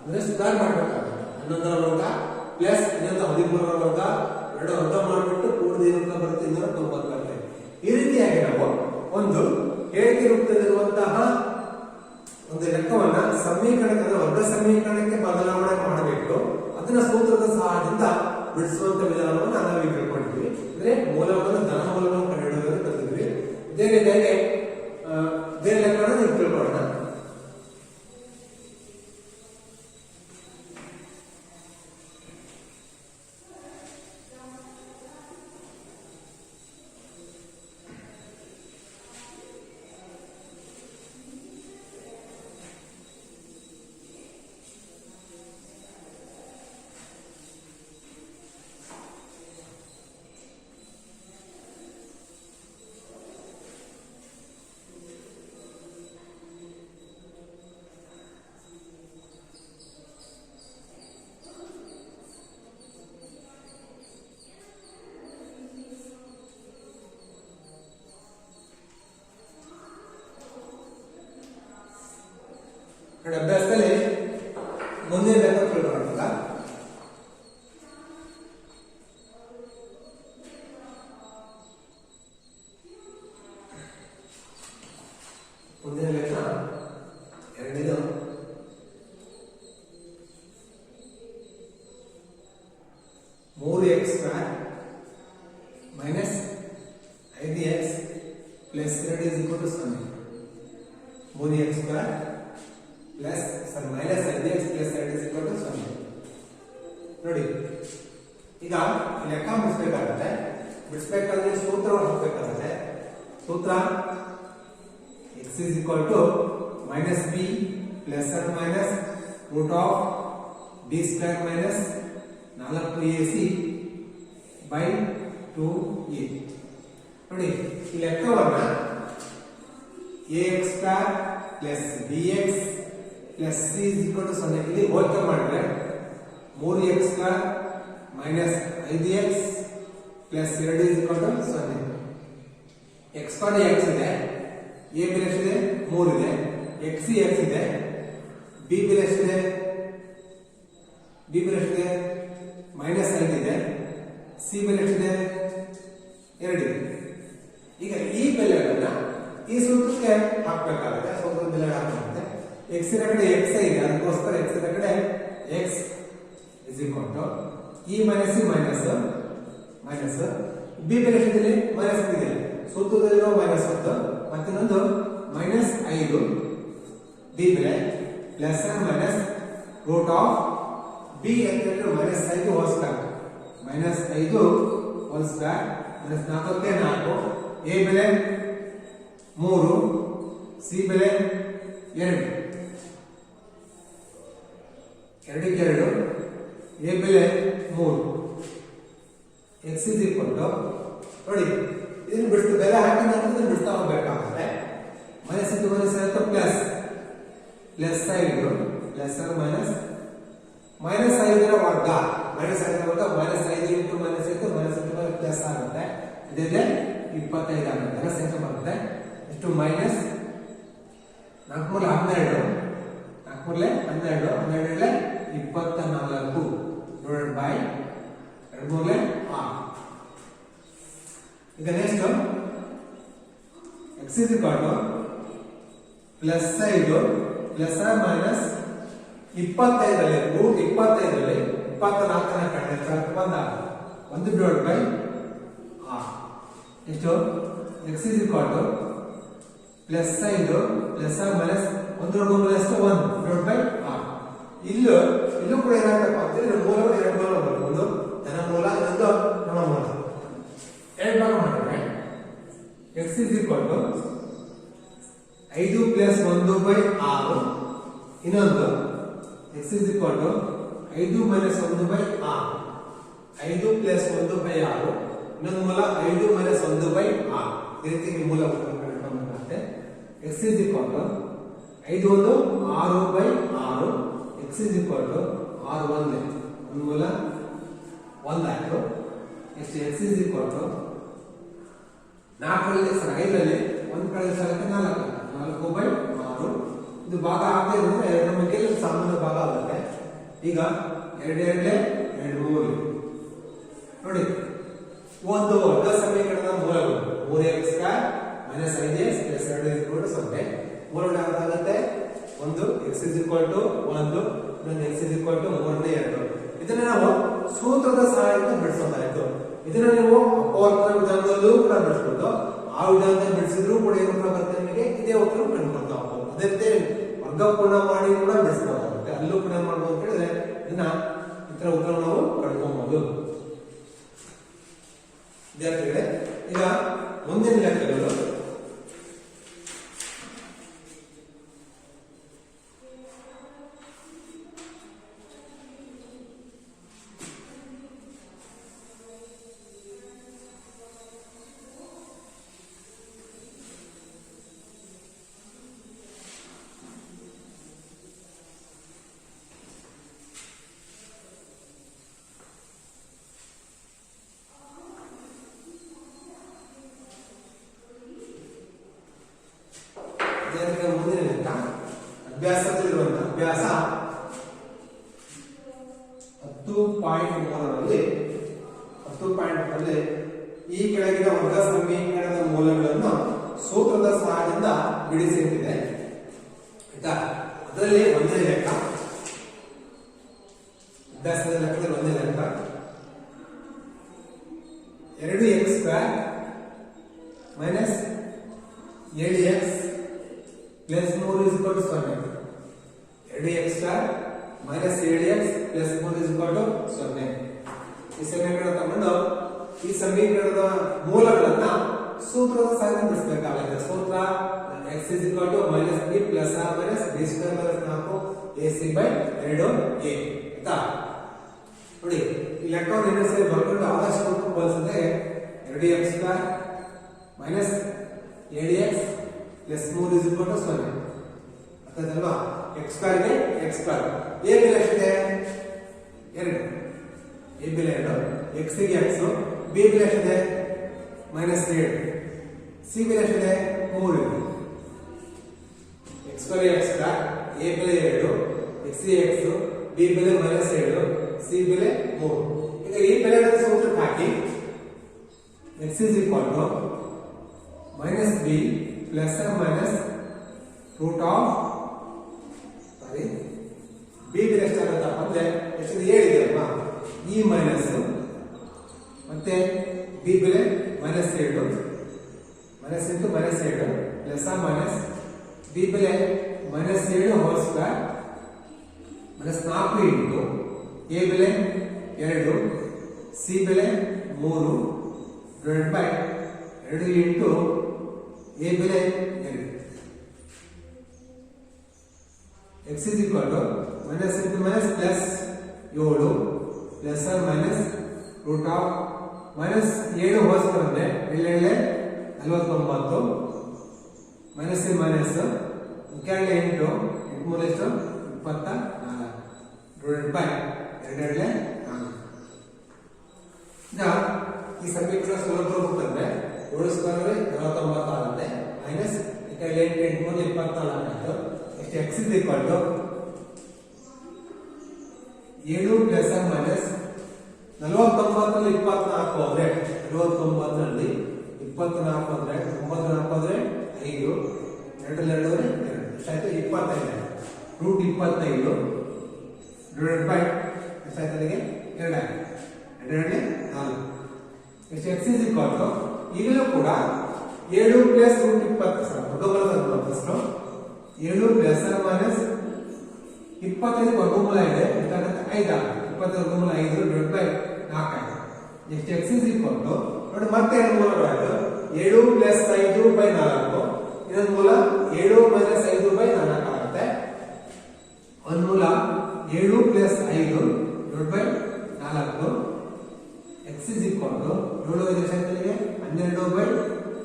ಅಂದ್ರೆ ಸುಧಾರಣೆ ಮಾಡಬೇಕಾಗುತ್ತೆ. 11 ವರ್ಗ ಪ್ಲಸ್ ಇನ್ನೊಂದು 13 ವರ್ಗ ಎರಡು ವರ್ಗ ಮಾಡಿಬಿಟ್ಟು ಕೂಡಿದ ಏನಂತ ಬರುತ್ತೆ 290 ಬರುತ್ತೆ. ಈ ರೀತಿಯಾಗಿ ನಾವು ಒಂದು ಹೇಳಿಕೆ ರೂಪದಲ್ಲಿರುವಂತಹ ಒಂದು ಲೆಕ್ಕವನ್ನ ಸಮೀಕರಣಕ್ಕೆ ವರ್ಗ ಸಮೀಕರಣಕ್ಕೆ ಬದಲಾವಣೆ ಮಾಡಬೇಕು. ಅದನ್ನ ಸೂತ್ರದ ಸಹಾಯದಿಂದ ಬಿಡಿಸುವಂತ ವಿಧಾನವನ್ನು ನಾವು ತಿಳ್ಕೊಂಡಿದ್ವಿ. ಅಂದ್ರೆ ಮೂಲವನ್ನು ಧನ ಮೂಲವನ್ನು ಕಂಡುಹಿಡಿಯೋದನ್ನು ಕಲಿತಿದ್ವಿ. ಇದೇ ರೀತಿಯಾಗಿ ಬೇರೆ ಲೆಕ್ಕವನ್ನು ನೀವು ತಿಳ್ಕೊಳ್ಳೋಣ. ಅಭ್ಯಾಸದಲ್ಲಿ ಮುಂದೆ ಲೆಕ್ಕ ತಿಳ್ಕೊಳ್ಳೋಣ. ಮುಂದಿನ ಲೆಕ್ಕ ಎರಡನೇದು 3x² - 5x + 2 = 0. 3x² -5x + 2 = 0. ನೋಡಿ ಈಗ ಲೆಕ್ಕ ಬಿಡಿಸಬೇಕಾದ್ರೆ ಸೂತ್ರವನ್ನು ಹಾಕಬೇಕಾಗುತ್ತೆ. ಸೂತ್ರ x = -b ± √b² - 4ac/2a. ನೋಡಿ ಈ ಲೆಕ್ಕವನ್ನ ax² + bx + c = 0 ಇಲ್ಲಿ ಹೋಲಿಕೆ ಮಾಡಿದ್ರೆ 3x² - 5x + 2 = 0. x ಪದ x ಇದೆ, a ಬೆಲೆ ಎಷ್ಟಿದೆ 3 ಇದೆ, x ಇದೆ, b ಬೆಲೆ ಎಷ್ಟಿದೆ -5 ಇದೆ, c ಬೆಲೆ ಎಷ್ಟಿದೆ 2 ಇದೆ. ಈಗ ಈ ಬೆಲೆಗಳನ್ನ ಈ ಸೂತ್ರಕ್ಕೆ ಹಾಕಬೇಕಾಗುತ್ತೆ. ಸೂತ್ರದ ಬೆಲೆ ಹಾಕುತ್ತೆ. x ನ ಕಡೆ x ಇದೆ, ಅದಕ್ಕೋಸ್ಕರ x ನ ಕಡೆ x = e - c - minus B ಬೆಲೆ ಎಷ್ಟಿದೆ ಮೈನಸ್ ಇದೆ ಸೂತ್ರದಲ್ಲಿರೋ ಮೈನಸ್ 10 ಮತ್ತೆ ಇನ್ನೊಂದು ಮೈನಸ್ 5 ಬಿ ಬೆಲೆ plus minus root of b ಅಂತ ಹೇಳಿದ್ರೆ minus 5 whole square minus 5 whole square minus 4 ಕ್ಕೆ 4 ಎ ಬೆಲೆ 3 ಸಿ ಬೆಲೆ 2 2ಕ್ಕೆ 2 ಎ ಬೆಲೆ 3 x is equal to ನೋಡಿ ಇದನ್ನು ಬಿಡ್ತು ಬೆಲೆ ಹಾಕಿ ನಂತರ ಇದನ್ನು ಬಿಡ್ತಾ ಹೋಗಬೇಕಾಗುತ್ತೆ ಮೈನಸ್ ಇಂಟು ಮೈನಸ್ ಆಯ್ತು plus plus side plus or minus 5 ರ ವರ್ಗ ಮೈನಸ್ 5 ರ ವರ್ಗ ಮೈನಸ್ 5 ಇಂಟು ಮೈನಸ್ ಆಯ್ತು ಮೈನಸ್ ಇಂಟು ಪ್ಲಸ್ ಆಗುತ್ತೆ ಇದಿದೆ 25 ಆಗುತ್ತೆ ಅದರ ಸಂಖ್ಯೆ ಬರುತ್ತೆ ಎಷ್ಟು ಮೈನಸ್ 4 ಮೂಲ 12 4 ಮೂಲ 12 12 24 ಡಿವೈಡೆಡ್ ಬೈ 2 ಮೂಲ 6 ಈಗ next x is equal to plus 5 plus minus 25 ರಲ್ಲಿ ರೂಟ್ 25 ರಲ್ಲಿ 24 ನ ಕಡಿಮೆ ಬಂದಾಗ 1 ಡಿವೈಡ್ ಬೈ r ಎಷ್ಟು x is equal to plus 5 plus minus 1 ರ ಮೂಲ ಎಷ್ಟು 1 ಡಿವೈಡ್ ಬೈ r ಇಲ್ಲೂ ಕೂಡ ಏನಾಗುತ್ತೆ ಅಂತಂದ್ರೆ ಮೂಲಗಳು ಎರಡು ಮೂಲ ಬರುತ್ತೆ ಒಂದು ಧನ ಮೂಲ ಇನ್ನೊಂದು ಋಣ ಮೂಲ ಎರಡು ಭಾಗ ಮಾಡಿದ್ರೆ x is equal to 5 plus 1 by 6 ಇನ್ನೊಂದು x is equal to 5 minus 1 by 6 5 plus 1 by 6 ಇನ್ನೊಂದು ಮೂಲ 5 ಮೈನಸ್ 1 ಬೈ 6 ಈ ರೀತಿ ಮೂಲ ಕಂಡುಕೊಳ್ಳುತ್ತೆ x is equal to 5 1 6 by 6 x is equal to 6 1 ಒಂದು ಮೂಲ 1 ಆಯ್ತು next x is equal to 4 ರಲ್ಲಿ 5 ರಲ್ಲಿ 1 ಕಳೆದ ಸ್ಥಳಕ್ಕೆ 4 ಬೈ 6 ಇದು ಭಾಗ ಆಗದೆ ಇದ್ರೆ ನಮಗೆ ಸಾಮಾನ್ಯ ಭಾಗ ಆಗುತ್ತೆ ಈಗ 2 2 2 ನೋಡಿ ಒಂದು ವರ್ಗ ಸಮೀಕರಣದ ಮೂಲಗಳು 3x square minus 5x plus 2 0 ಮೂಲಗಳು ಯಾವ್ದಾಗುತ್ತೆ ಒಂದು x is equal to 1 ಇನ್ನೊಂದು x is equal to 3 ಇದನ್ನ ನಾವು ಸೂತ್ರದ ಸಹಾಯದಿಂದ ಬಿಡಿಸೋದಾಯ್ತು ಇದನ್ನ ನೀವು ಅಪವರ್ತನ ವಿಧಾನದಲ್ಲೂ ಕೂಡ ಬಿಡಿಸಬಹುದು ಆ ವಿಧಾನದಲ್ಲಿ ಬಿಡಿಸಿದ್ರು ಕೂಡ ಏನು ಉತ್ತರ ಬರುತ್ತೆ ನಿಮಗೆ ಇದೇ ಉತ್ತರ ಕಂಡುಕೊಳ್ತಾ ಹೋಗ್ಬೋದು ಅದೇ ರೀತಿ ವರ್ಗಪೂರ್ಣ ಮಾಡಿ ಕೂಡ ಬಿಡಿಸಬಹುದಾಗುತ್ತೆ ಅಲ್ಲೂ ಕೂಡ ಏನ್ ಮಾಡ್ಬೋದು ಅಂತ ಹೇಳಿದ್ರೆ ಇದನ್ನ ಇತರ ಉತ್ತರ ನಾವು ಕಂಡುಕೊಳ್ಬಹುದು ವಿದ್ಯಾರ್ಥಿಗಳೇ ಈಗ ಮುಂದಿನ ಲೆಕ್ಕಗಳು ಅಭ್ಯಾಸ 10.3 ಈ ಕೆಳಗಿನ ವರ್ಗ ಸಮೀಕರಣದ ಮೂಲಗಳನ್ನು ಸೂತ್ರದ ಸಹಾಯದಿಂದ ಬಿಡಿಸಿ ಅಂತಿದೆ ಆಯ್ತಾ ಅದರಲ್ಲಿ ಒಂದೇ ಲೆಕ್ಕ ಅಭ್ಯಾಸದ ಲೆಕ್ಕದಲ್ಲಿ ಒಂದೇ ಲೆಕ್ಕ 2x square minus 7x plus 3 is equal to 0 2x square minus 7x plus 3 is equal to 0 ಈ ಸಮೀಕರಣ ತಗೊಂಡು ಈ ಸಮೀಕರಣದ ಮೂಲಗಳನ್ನ ಸೂತ್ರದ ಸಹಾಯದಿಂದ ಬಿಡಿಸಬೇಕಾಗುತ್ತೆ ಸೂತ್ರ x is equal to minus b plus r minus b square minus 4 ac by 2a ಆಯ್ತಾ ನೋಡಿ ಈ ಲೆಕ್ಕವನ್ನು ಇನ್ನೊಂದು ಸರಿ ಬರ್ಕೊಂಡು ಆದಷ್ಟು ರೂಪಕ್ಕೆ ಬಳಸಿದ್ರೆ 2x square minus 7x plus 3 is equal to 0 ಅರ್ಥಾಯ್ತಲ್ವಾ x square ಗೆ x ಸ್ಕ್ವೇರ್ a ಬೆಲೆ ಎಷ್ಟಿದೆ 2 a ಬೆಲೆ 2 x ಗೆ x b ಬೆಲೆ ಎಷ್ಟಿದೆ ಮೈನಸ್ 7 c ಬೆಲೆ ಎಷ್ಟಿದೆ 3 x square x square a ಬೆಲೆ 2 x ಗೆ x b ಬೆಲೆ ಮೈನಸ್ 7 c ಬೆಲೆ 3 ಈಗ ಈ ಬೆಲೆಗಳನ್ನು ಸೂತ್ರಕ್ಕೆ ಹಾಕಿ x is equal to minus b plus or minus root of b ಬೆಲೆ ಎಷ್ಟಾಗುತ್ತಪ್ಪ ಅಂದ್ರೆ ಎಷ್ಟು 7 ಇದೆ ಅಲ್ವಾ ಈ ಮೈನಸ್ ಮತ್ತೆ ಮತ್ತೆ ಬಿ ಬೆಲೆ minus 2 minus into minus 2 plus minus B ಬೆಲೆ minus 7 whole square minus 4 into A ಬೆಲೆ 2 ಸಿ ಬೆಲೆ 3 ಡಿವೈಡೆಡ್ ಬೈ 2 ಇಂಟು ಎ ಬೆಲೆ 2 x is equal to minus into minus plus 7 plus or minus root of minus 7 whole square ಅಂದ್ರೆ ಎಲ್ಲೆಲ್ಲೆ 49 minus in minus ಮುಖ್ಯಕ್ಕೆ 8 3 ಎಷ್ಟು 24 divided by 2 4 ಈಗ ಈ ಸಮೀಕರಣ ಸುಲಭ ರೂಪದಲ್ಲಿ 7 ಸ್ಕ್ವೇರ್ ಅಂದ್ರೆ 49 ಆಗುತ್ತೆ ಮೈನಸ್ ಈ ಕಡೆ 8 3 24 ಆಗುತ್ತೆ x is equal to 7 plus or minus 49 ರಲ್ಲಿ 24 ಅಂದ್ರೆ 49 ರಲ್ಲಿ 24 ಅಂದ್ರೆ 9 4 ಅಂದ್ರೆ 5 2 2 ಅಂದ್ರೆ 2 ಆಯ್ತು 25 ರೂಟ್ 25 ಡಿವೈಡೆಡ್ ಬೈ ಎಷ್ಟಾಯ್ತು ಅಲ್ಲಿಗೆ 2 2 4 ಎಷ್ಟು x is equal to ಈಗಲೂ ಕೂಡ 7 ಪ್ಲಸ್ ರೂಟ್ 20 ಸರ್ ವರ್ಗಮೂಲ ಫಸ್ಟ್ 7 ಪ್ಲಸ್ ಆರ್ ಮೈನಸ್ 25 ವರ್ಗಮೂಲ ಇದೆ ಎಷ್ಟಾಗುತ್ತೆ 5 20 ವರ್ಗಮೂಲ 5 divided by 4 next x is equal to ನೋಡಿ ಮತ್ತೆ ಎರಡು ಮೂಲಗಳಾಯ್ತು 7 ಪ್ಲಸ್ 5 ಬೈ 4 ಇನ್ನೊಂದು ಮೂಲ 7 ಮೈನಸ್ 5 ಬೈ 4 ಆಗುತ್ತೆ ಒಂದು ಮೂಲ 7 plus 5 divided by 4 x is equal to 7 5 ಎಷ್ಟಾಗ್ತದೆ 12 ಬೈ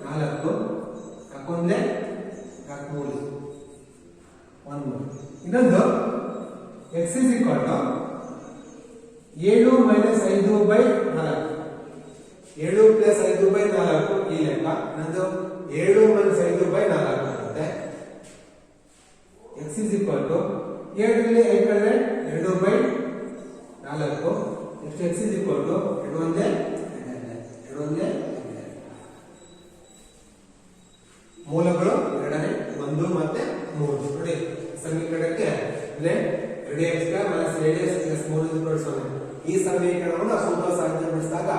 4 ಹಾಕೊಂಡ್ರೆ 4 ಇನ್ನೊಂದು x is equal to 7 minus 5 by 4 7 plus 5 by 4 ಈ ಲೆಕ್ಕ ಇನ್ನೊಂದು 7 ಮೈನಸ್ 5 ಬೈ 4 ಆಗುತ್ತೆ x is equal to 7 ರಲ್ಲಿ 5 ಕಳೆದ್ರೆ 2 by 4 next x is equal to 2 ಒಂದೇ ಮೂಲಗಳು ಎರಡನೇ 1 ಮತ್ತೆ 3 ನೋಡಿ ಸಮೀಕರಣಕ್ಕೆ ಅಂದ್ರೆ 2x ಮೈನಸ್ 2x ಪ್ಲಸ್ 3 0 ಈ ಸಮೀಕರಣವನ್ನು ಸೂತ್ರ ಸಾಧನೆ ಬಿಡಿಸಿದಾಗ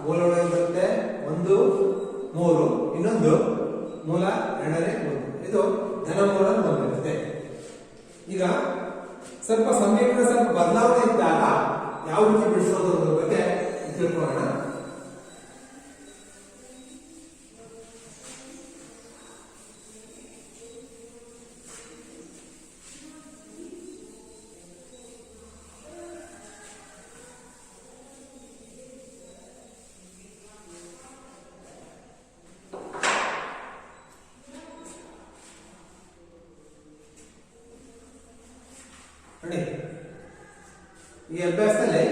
ಮೂಲಗಳು ಇರುತ್ತೆ 1 3 ಇನ್ನೊಂದು ಮೂಲ ಎರಡನೇ 1 ಇದು ಘನಮೂಲ ಹೊಂದಿರುತ್ತೆ ಈಗ ಸ್ವಲ್ಪ ಸಮೀಕರಣ ಸ್ವಲ್ಪ ಬದಲಾವಣೆ ಇದ್ದಾಗ ಯಾವ ರೀತಿ ಬಿಡಿಸೋದ್ರ ಬಗ್ಗೆ ತಿಳ್ಕೊಳ್ಳೋಣ ಈ ಅಭ್ಯಾಸದಲ್ಲಿ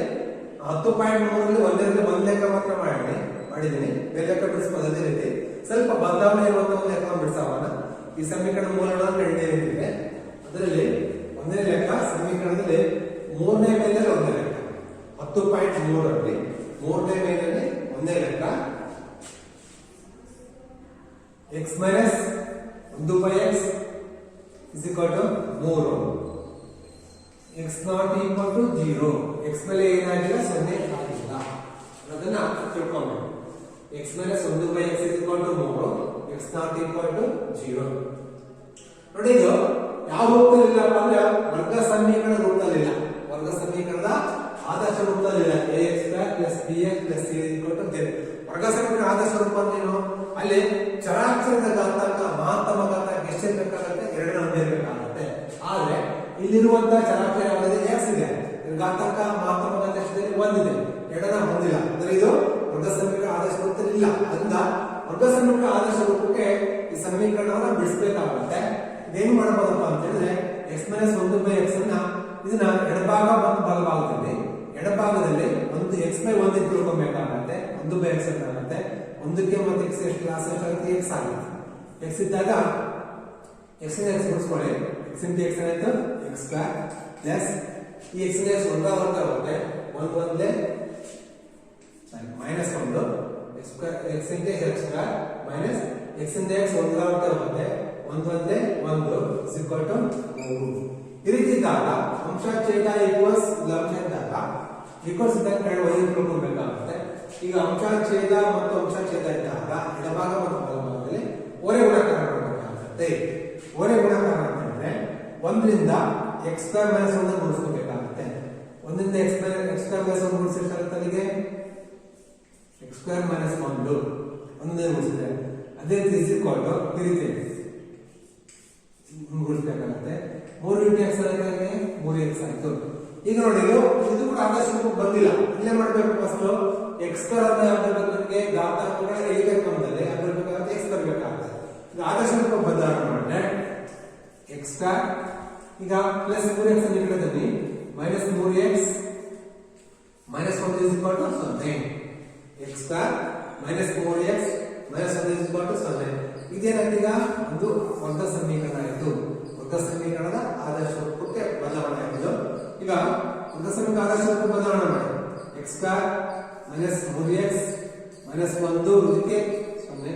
10.3 ರಲ್ಲಿ ಒಂದು ಲೆಕ್ಕ ಮಾತ್ರ ಮಾಡಿದ್ದೀನಿ ಬೇರೆ ಲೆಕ್ಕ ಬಿಡಿಸಬಹುದು ಅದೇ ರೀತಿ ಸ್ವಲ್ಪ ಬದಲಾವಣೆ ಇರುವಂತ ಒಂದು ಲೆಕ್ಕ ಬಿಡಿಸೋಣ ಈ ಸಮೀಕರಣ ಮೂಲಗಳನ್ನು ಎರಡನೇ ರೀತಿದೆ ಅದರಲ್ಲಿ ಒಂದನೇ ಲೆಕ್ಕ ಸಮೀಕರಣದಲ್ಲಿ ಮೂರನೇ ಮೇಲಿನ ಒಂದೇ ಲೆಕ್ಕ 10.3 ರಲ್ಲಿ ಮೂರನೇ ಮೇಲಿನ ಒಂದೇ ಲೆಕ್ಕ x minus 1/x is equal to 3 x not equal to 0 x ಮೇಲೆ ಏನಾಗಿಲ್ಲ 0 ಆಗಿಲ್ಲ ಅದನ್ನ ತಿಳ್ಕೊಬೇಕು x minus 1/x is equal to 3 x not equal to 0 ನೋಡಿ ಇದು ಯಾವ ರೂಪದಲ್ಲಿ ಇಲ್ಲಪ್ಪ ಅಂದ್ರೆ ವರ್ಗ ಸಮೀಕರಣ ರೂಪದಲ್ಲಿ ಇಲ್ಲ ವರ್ಗ ಸಮೀಕರಣದ ಆದರ್ಶ ರೂಪದಲ್ಲಿ ಇಲ್ಲ ax plus bx plus c is equal to 0 ವರ್ಗ ಸಮೀಕರಣ ಆದರ್ಶ ರೂಪ ಏನು ಅಲ್ಲಿ ಚರಾಕ್ಷರದ ಘಾತಾಂಕ ಮಹತ್ತಮ ಘಾತಾಂಕ ಎಷ್ಟು ಬೇಕಾಗುತ್ತೆ 2 ಒಂದೇ ಬೇಕಾಗುತ್ತೆ ಆದ್ರೆ ಇಲ್ಲಿರುವಂತಹ ಚರಾಕ್ಷರ ಯಾವುದಿದೆ x ಇದೆ ಘಾತಾಂಕ ಮಹತ್ತಮ ಘಾತಾಂಕ ಎಷ್ಟಿದೆ 1 ಇದೆ 2 ಹೊಂದಿಲ್ಲ ಅಂದ್ರೆ ಇದು ವರ್ಗ ಸಮೀಕರಣ ಆದರ್ಶ ರೂಪದಲ್ಲಿ ಇಲ್ಲ ಅದರಿಂದ ವರ್ಗ ಸಮೀಕರಣ ಆದರ್ಶ ರೂಪಕ್ಕೆ ಈ ಸಮೀಕರಣವನ್ನು ಬಿಡಿಸಬೇಕಾಗುತ್ತೆ ಇದೇನು ಮಾಡಬಹುದಪ್ಪ ಅಂತ ಹೇಳಿದ್ರೆ x ಮೈನಸ್ 1/x ಅನ್ನ ಇದನ್ನ ಎಡಭಾಗ ಮತ್ತು ಬಲಭಾಗದಲ್ಲಿ ಎಡಭಾಗದಲ್ಲಿ ಒಂದು x ಬೈ 1 ತಿಳ್ಕೊಬೇಕಾಗುತ್ತೆ 1/x ಅಂತ ಆಗುತ್ತೆ ಒಂದಕ್ಕೆ ಮತ್ತೆ x ಎಷ್ಟು ಲಾಸ್ ಆಗುತ್ತೆ x ಆಗುತ್ತೆ x ಇದ್ದಾಗ x ನ x ಬಿಡಿಸ್ಕೊಳ್ಳಿ x into x ಏನಾಯ್ತು x ಸ್ಕ್ವೇರ್ ಪ್ಲಸ್ ಈ x ನ x ವರ್ಗ ಆಗುತ್ತೆ 1 ಒಂದೇ minus 1 x square x into x square minus x ಇಂದ x ವರ್ಗ ಆಗುತ್ತೆ 1 ಒಂದೇ 1 is equal to 3 ಈ ರೀತಿ ಇದ್ದಾಗ ಅಂಶ ಛೇದ ಈಕ್ವಲ್ಸ್ ಲಂಬ ಇದ್ದಾಗ ಈಕ್ವಲ್ಸ್ ಇದ್ದಾಗ ಕೆಳಗೆ y ತಿಳ್ಕೊಬೇಕಾಗುತ್ತೆ ಈಗ ಅಂಶ ಛೇದ ಮತ್ತು ಅಂಶ ಛೇದ ಇದ್ದಾಗ ಎಡಭಾಗ ಮತ್ತು ಬಲಭಾಗದಲ್ಲಿ ಓರೆ ಗುಣಾಕಾರ ಮಾಡಬೇಕಾಗುತ್ತೆ. ಓರೆ ಗುಣಾಕಾರ ಅಂತಂದ್ರೆ 1 ರಿಂದ x ಸ್ಕ್ವೇರ್ ಮೈನಸ್ 1 ಗುಣಿಸಬೇಕಾಗುತ್ತೆ. 1 ರಿಂದ x ಸ್ಕ್ವೇರ್ ಮೈನಸ್ 1 ಗುಣಿಸಿರ್ತಾರೆ ಅಲ್ಲಿಗೆ x ಸ್ಕ್ವೇರ್ ಮೈನಸ್ 1 ಒಂದೇ ಗುಣಿಸಿದ್ರೆ ಅದೇ ರೀತಿ ಈ ರೀತಿ ಗುಣಿಸಬೇಕಾಗುತ್ತೆ. 3 × x ಆಗಿದೆ 3x ಆಯ್ತು. ಈಗ ನೋಡಿ ಇದು ಕೂಡ ಆದರ್ಶ ರೂಪಕ್ಕೆ ಬಂದಿಲ್ಲ. ಇಲ್ಲೇ ಮಾಡಬೇಕು ಫಸ್ಟ್ x ಸ್ಕ್ವೇರ್ ಅಂತ ಯಾವ್ದು ನಮಗೆ ಘಾತಾಂಕಗಳ ಏಕ ಕ್ರಮದಲ್ಲಿ ಅದರಬೇಕಾಗುತ್ತೆ x ಬರಬೇಕಾಗುತ್ತೆ. ಈಗ ಆದರ್ಶ ರೂಪಕ್ಕೆ ಬದಲಾವಣೆ ಮಾಡಿದ್ರೆ x ಸ್ಕ್ವೇರ್ ಈಗ ಪ್ಲಸ್ 3x ಅನ್ನು ಈ ಕಡೆ ತನ್ನಿ minus 3x minus 1 is equal to 0. x square minus 3x minus 1 is equal to 0. ಇದೇನಾಯ್ತು ಈಗ ಒಂದು ವರ್ಗ ಸಮೀಕರಣ ಆಯಿತು. ವರ್ಗ ಸಮೀಕರಣದ ಆದರ್ಶ ರೂಪಕ್ಕೆ ಬದಲಾವಣೆ ಆಯಿತು. ಈಗ ವರ್ಗ ಸಮೀಕರಣ ಆದರ್ಶ ರೂಪಕ್ಕೆ ಬದಲಾವಣೆ ಮಾಡಿ x square minus 3x minus 1 ಇದಕ್ಕೆ 0.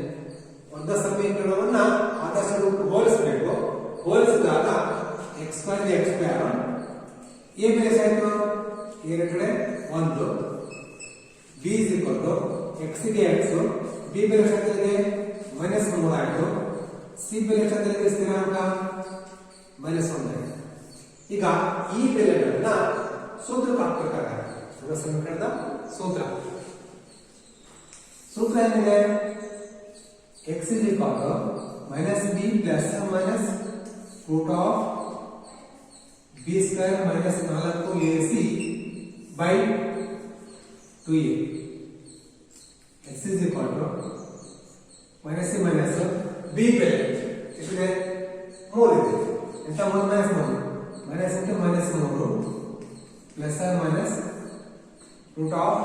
ವರ್ಗ ಸಮೀಕರಣವನ್ನ ಆದರ್ಶ ರೂಪಕ್ಕೆ ಹೋಲಿಸಬೇಕು. ಹೋಲಿಸಿದಾಗ x ಸ್ಕ್ವೇರ್ ಗೆ x ಸ್ಕ್ವೇರ್ a ಬೆಲೆ ಆಯಿತು a ಕಡೆ 1 b is equal to x ಗೆ x b ಬೆಲೆ ಎಷ್ಟಾಗಿದೆ ಮೈನಸ್ 3 ಆಯಿತು. c ಬೆಲೆ ಎಷ್ಟಾಗಿದೆ ಸ್ಥಿರಾಂಕ ಮೈನಸ್ 1 ಆಯಿತು. ಈಗ ಈ ಬೆಲೆಗಳನ್ನ ಸೂತ್ರಕ್ಕೆ ಹಾಕಬೇಕಾಗುತ್ತೆ. ಸಮೀಕರಣದ ಸೂತ್ರ ಏನಿದೆ x is equal to minus b plus or minus root of b square minus 4ac by 2a. x is equal to minus c minus b ಬೆಲೆ ಎಷ್ಟಿದೆ 3 ಇದೆ. ಎಂತ 1 minus 3 minus into minus 3 plus or minus root of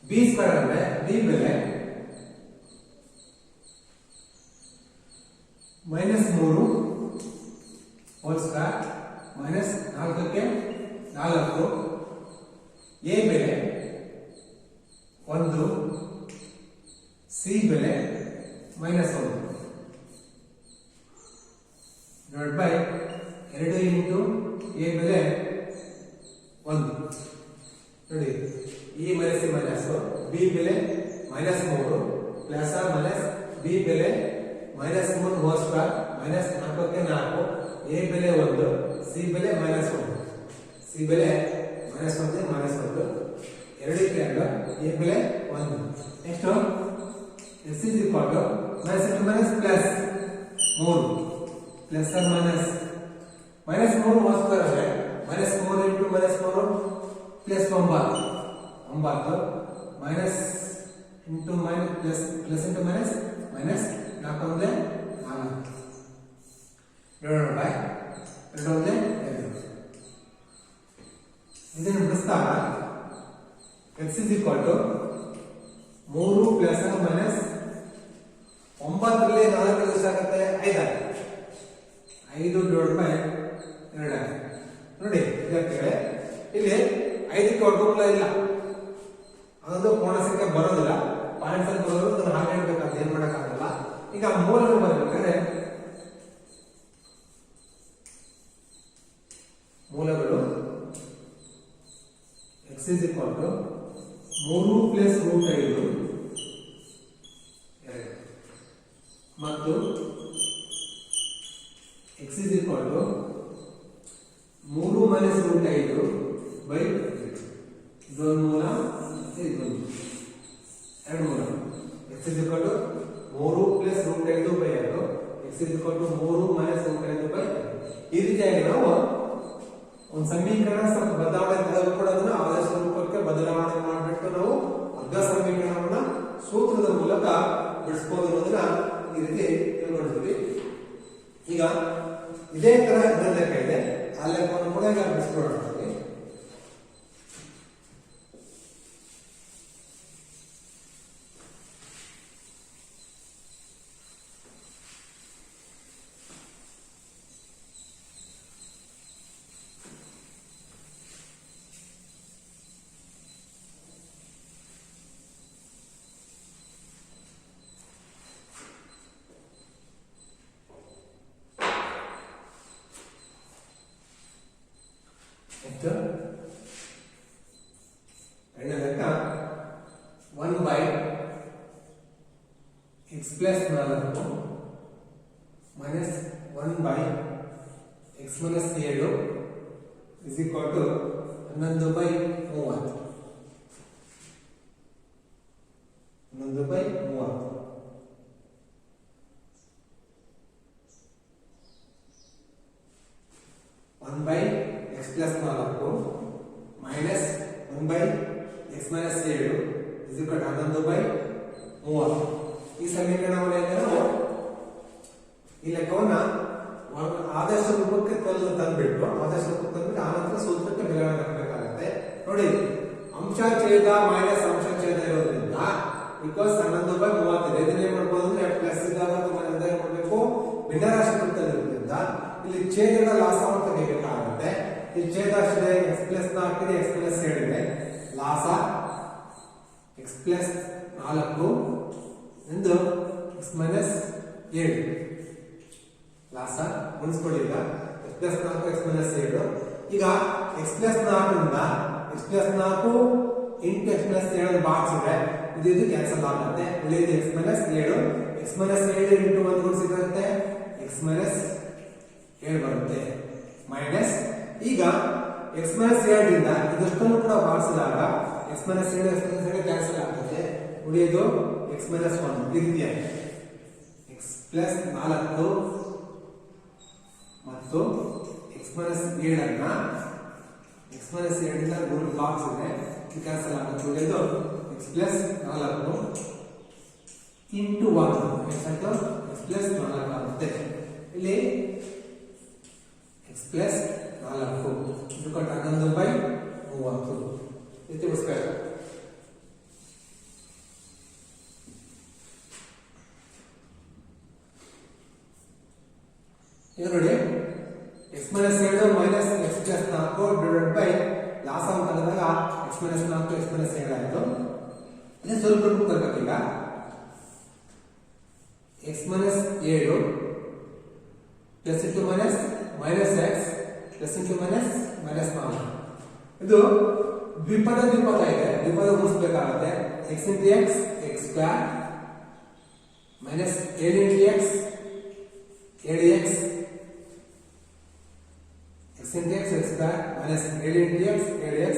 b square ಅಂದ್ರೆ b ಬೆಲೆ minus 3 whole square minus 4 ಕ್ಕೆ 4 a ಬೆಲೆ 1 c ಬೆಲೆ minus 1 divided by 2 into a ಬೆಲೆ 1 ನೋಡಿ e minus c minus b ಬೆಲೆ minus 3 plus or minus b ಬೆಲೆ minus 3 whole square minus 4 ಕ್ಕೆ 4 a ಬೆಲೆ 1 c ಬೆಲೆ minus 1 c ಬೆಲೆ minus 1 minus 1 2 a ಬೆಲೆ 1 ಎಷ್ಟು s is equal to minus into minus plus 3 plus or minus minus 3 whole square है minus 4 into minus 4 plus 9 minus into minus plus into minus minus 4 ಒಂದೇ 4 divided by 2 ಒಂದೇ 2 ಇದನ್ನು ಬಿಡಿಸಿದಾಗ x is equal to 3 plus or minus 9 ರಲ್ಲಿ 4 ಎಷ್ಟಾಗುತ್ತೆ 5 ಆಗುತ್ತೆ 5 divided by 2 ನೋಡಿ ಇದಕ್ಕೆ ಇಲ್ಲಿ 5 ಕ್ಕೆ ವರ್ಗಮೂಲ ಇಲ್ಲ ಅದೊಂದು ಪೂರ್ಣ ಸಂಖ್ಯೆ ಬರೋದಿಲ್ಲ ಪಾಯಿಂಟ್ಸ್ ಅಲ್ಲಿ ಬರೋದು ಅದನ್ನ ಹಾಗೆ ಇಡಬೇಕಾದ್ರೆ ಏನು ಮಾಡೋಕ್ಕಾಗಲ್ಲ. ಈಗ ಮೂಲಗಳು ಬರಬೇಕಾದ್ರೆ ಮೂಲಗಳು x is equal to 3 plus root 5 ಮತ್ತು x is equal to 3 minus root 5 by ಇದೊಂದು ಮೂಲ ಇದೊಂದು ಎರಡು ಮೂಲ x is equal to 3 plus root 5 by 2 x is equal to 3 minus root 5 by 2 ಈ ರೀತಿಯಾಗಿ ನಾವು ಒಂದು ಸಮೀಕರಣ ಸ್ವಲ್ಪ ಬದಲಾವಣೆ ಕೂಡ ಅದನ್ನ ಆದರ್ಶ ರೂಪಕ್ಕೆ ಬದಲಾವಣೆ ಮಾಡಿಬಿಟ್ಟು ನಾವು ವರ್ಗ ಸಮೀಕರಣವನ್ನ ಸೂತ್ರದ ಮೂಲಕ ಬಿಡಿಸಬಹುದು ಅನ್ನೋದನ್ನ ಈ ರೀತಿ ತಿಳ್ಕೊಂಡಿದ್ವಿ. ಈಗ ಇದೇ ತರ ಇದರ ಲೆಕ್ಕ ಇದೆ ಆ ಲೆಕ್ಕವನ್ನು ಕೂಡ ಈಗ ಬಿಡಿಸ್ಕೊಳ್ಳೋಣ. ಎರಡನೇ ಲೆಕ್ಕ plus 4 minus 1 by x minus 7 is equal to 11 by 30 11 by 30 1 by x plus 4 minus 1 by x minus 7 is equal to 11 by 30. ಈ ಸಮೀಕರಣವನ್ನು ನಾವು ಈ ಲೆಕ್ಕವನ್ನ ಆದರ್ಶ ರೂಪಕ್ಕೆ ತಂದ್ಬಿಟ್ಟು ಆನಂತರ ಸೂತ್ರಕ್ಕೆ ಬೆಲೆ ಹಾಕಬೇಕಾಗುತ್ತೆ. ನೋಡಿ, ಅಂಶ ಛೇದ ಮೈನಸ್ ಅಂಶ ಛೇದ ಇರೋದ್ರಿಂದ ಈಕ್ವಲ್ಸ್ 11 by 30 ಇದನ್ನ ಏನ್ ಮಾಡ್ಬೋದು ಅಂದ್ರೆ ಪ್ಲಸ್ ಇದ್ದಾಗ ಅಥವಾ ಮೈನಸ್ ಮಾಡಬೇಕು. ಭಿನ್ನರಾಶಿ ವೃತ್ತದಲ್ಲಿರೋದ್ರಿಂದ ಇಲ್ಲಿ ಛೇದದ ಲಾಸವನ್ನು ತೆಗೆಯಬೇಕಾಗುತ್ತೆ. ಈ ಛೇದ ಅಷ್ಟಿದೆ, x ಪ್ಲಸ್ 4 ಇದೆ, x ಪ್ಲಸ್ 7 ಇದೆ. ಲಾಸ x ಪ್ಲಸ್ 4 ಎಂದು x ಮೈನಸ್ 7 ಲಾಸ ಗುಣಿಸ್ಕೊಳ್ಳಿ. ಈಗ x ಪ್ಲಸ್ 4 x ಮೈನಸ್ 7. ಈಗ x ಪ್ಲಸ್ 4 ಇಂದ x plus 4 into x plus 7 ಬಾಕ್ಸಿದ್ರೆ ಇದು ಕ್ಯಾನ್ಸಲ್ ಆಗುತ್ತೆ. ಉಳಿದು x minus 7 x minus 7 into 1 ಗುಣಿಸಿರುತ್ತೆ x minus 7 ಬರುತ್ತೆ. ಮೈನಸ್ ಈಗ x ಮೈನಸ್ 7 ಇಂದ ಇದಷ್ಟನ್ನು ಕೂಡ ಭಾಗಿಸಿದಾಗ x minus 7 x minus 7 cancel ಆಗುತ್ತೆ. ಉಳಿಯೋದು x ಮೈನಸ್ 1 ಈ ರೀತಿಯಾಗಿ x ಪ್ಲಸ್ 4 ಮತ್ತು x ಮೈನಸ್ 7 ಅನ್ನ x ಮೈನಸ್ 7 ಇಂದ ಗುಣ ಭಾಗಿಸಿದ್ರೆ ಕ್ಯಾನ್ಸಲ್ ಆಗುತ್ತೆ. ಉಳಿಯೋದು x plus 4 into 1 x plus 4 ಆಗುತ್ತೆ. ಇಲ್ಲಿ x ಪ್ಲಸ್ 4 ಇದಕ್ಕೆ 11 ಬೈ 30 ಇದು ಉತ್ತರ. ಈಗ ನೋಡಿ, x minus 7 minus x plus 4 divided by ಲಾಸ ಅಂತ ಹೇಳಿದಾಗ x ಮೈನಸ್ 4 x ಮೈನಸ್ 7 ಆಯಿತು. ಇದನ್ನ ಸ್ವಲ್ಪ ತರಬೇಕು. ಈಗ x minus 7 plus into minus minus x plus into minus minus 4 ಇದು ದ್ವಿಪದ ಇದೆ. ದ್ವಿಪದ ಗುಣಿಸಬೇಕಾಗುತ್ತೆ. x into x x square minus 7 into x 7x x into x x square minus 7 into x 7x.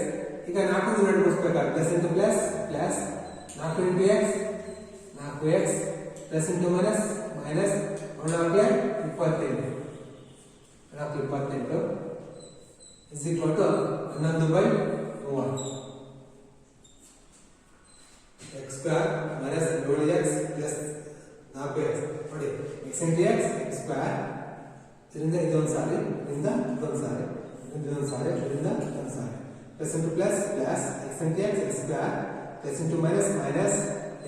ಈಗ 4 ಯೂನಿಟ್ ಗುಣಿಸಬೇಕಾಗುತ್ತೆ. Plus into plus plus 4 into x 4x plus into minus minus 28 is equal to 11 by 30 x square minus 7x plus 4x. ನೋಡಿ, x into x x square ಇದರಿಂದ ಇದೊಂದು ಸಾರಿ, ಇದರಿಂದ ಇದೊಂದು ಸಾರಿ, ಇದೊಂದು ಸಾರಿ, ಇದರಿಂದ ಇದೊಂದು ಸಾರಿ, plus into plus plus x into x x square plus into minus minus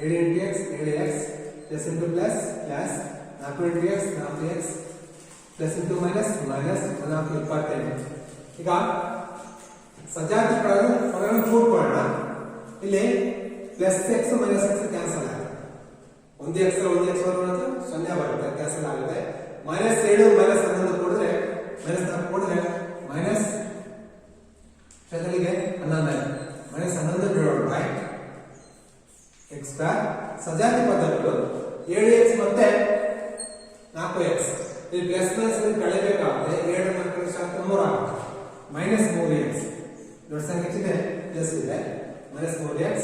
7 into x 7x plus into plus plus 4 into x 4x plus into minus minus 28. ಈಗ ಸಜಾತಿ ಪದಗಳನ್ನು ಕೂಡ್ಕೊಳ್ಳೋಣ. ಇಲ್ಲಿ plus X minus X cancel ಆಗುತ್ತೆ. ಒಂದು X ಒಂದು X ಬರೋದು 0 ಬರುತ್ತೆ, cancel ಆಗುತ್ತೆ. Minus 7 minus 11 ಕೂಡಿದ್ರೆ ಮೈನಸ್ 4 ಕೂಡಿದ್ರೆ ಮೈನಸ್ ಜೊತೆಗೆ 11 minus 11 divided by X square. ಸಜಾತಿ ಪದಗಳು 7x ಮತ್ತೆ 4x. ಇಲ್ಲಿ ಪ್ಲಸ್ ಮೈನಸ್ ಕಳೆಯಬೇಕಾಗುತ್ತೆ. 7 4 ಶಾಂತ 3 ಆಗುತ್ತೆ. ಮೈನಸ್ 3x ದೊಡ್ಡ ಸಂಖ್ಯೆ ಇದೆ, ಪ್ಲಸ್ ಇದೆ, minus 3x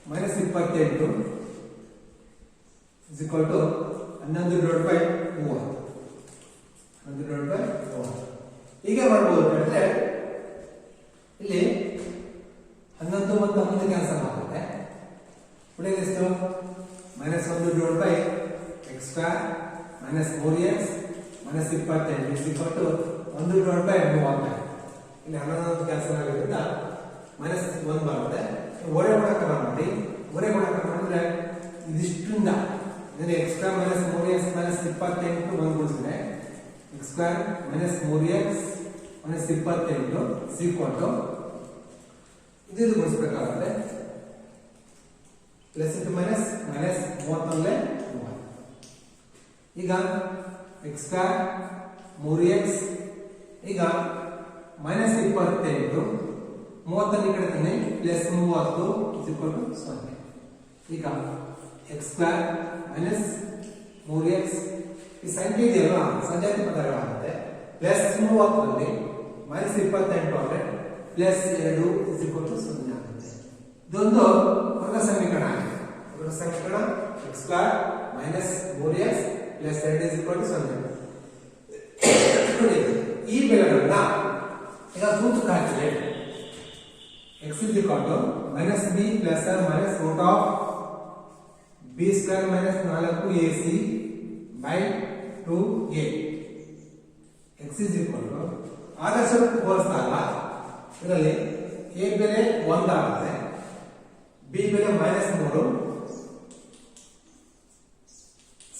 minus 28 is equal to 11 divided by 30. 11 divided by 30. ಹೀಗೆ ಮಾಡಬಹುದು ಅಂದ್ರೆ ಇಲ್ಲಿ 11 ಮತ್ತು 11 ಕ್ಯಾನ್ಸಲ್ ಆಗುತ್ತೆ. ಉಳಿದ ಎಷ್ಟು? Minus 1 divided by x square minus 4x minus 28 is equal to 1 divided by 30. ಇಲ್ಲಿ 11 ಕ್ಯಾನ್ಸಲ್ ಆಗೋದ್ರಿಂದ ಮೈನಸ್ 1 ಬರುತ್ತೆ. ಓರೆ ಗುಣಾಕಾರ ಮಾಡಿ, ಓರೆ ಗುಣಾಕಾರ ಮಾಡಿದ್ರೆ ಇದಿಷ್ಟರಿಂದ x square minus 3x minus 28 1 ಗುಣಿಸಿದ್ರೆ x square minus 3x minus 28 sequel ಇದು ಗುಣಿಸಬೇಕಾಗುತ್ತೆ. ಪ್ಲಸ್ ಇಂಟು ಮೈನಸ್ ಮೈನಸ್ 31 ಈಗ x ಸ್ಕ್ವೇರ್ 3x ಈಗ ಮೈನಸ್ 28 30 ಕಡೆ ತಾನೆ ಪ್ಲಸ್ 30 0. ಈಗ x ಸ್ಕ್ವೇರ್ ಮೈನಸ್ 3x ಈ ಸಂಖ್ಯೆ ಇದೆಯಲ್ವಾ ಸಂಜಾತಿ ಪದಗಳಾಗುತ್ತೆ ಪ್ಲಸ್ 30ರಲ್ಲಿ ಮೈನಸ್ 28 ಅಂದ್ರೆ ಪ್ಲಸ್ 2 0 ಆಗುತ್ತೆ. ಇದೊಂದು ವರ್ಗ ಸಮೀಕರಣ ಆಗಿದೆ. ವರ್ಗ ಸಮೀಕರಣ x square minus 3x plus 2 0. ಈ ಬೆಲೆಗಳನ್ನ ಈಗ ಸೂತ್ರಕ್ಕೆ ಹಾಕಿದ್ರೆ x minus b plus or minus root of b square minus 4ac by 2a. x ಆದರ್ಶ ಹೋಲಿಸಿದಾಗ ಇದರಲ್ಲಿ a ಬೆಲೆ 1 ಆಗುತ್ತೆ, b ಬೆಲೆ -3,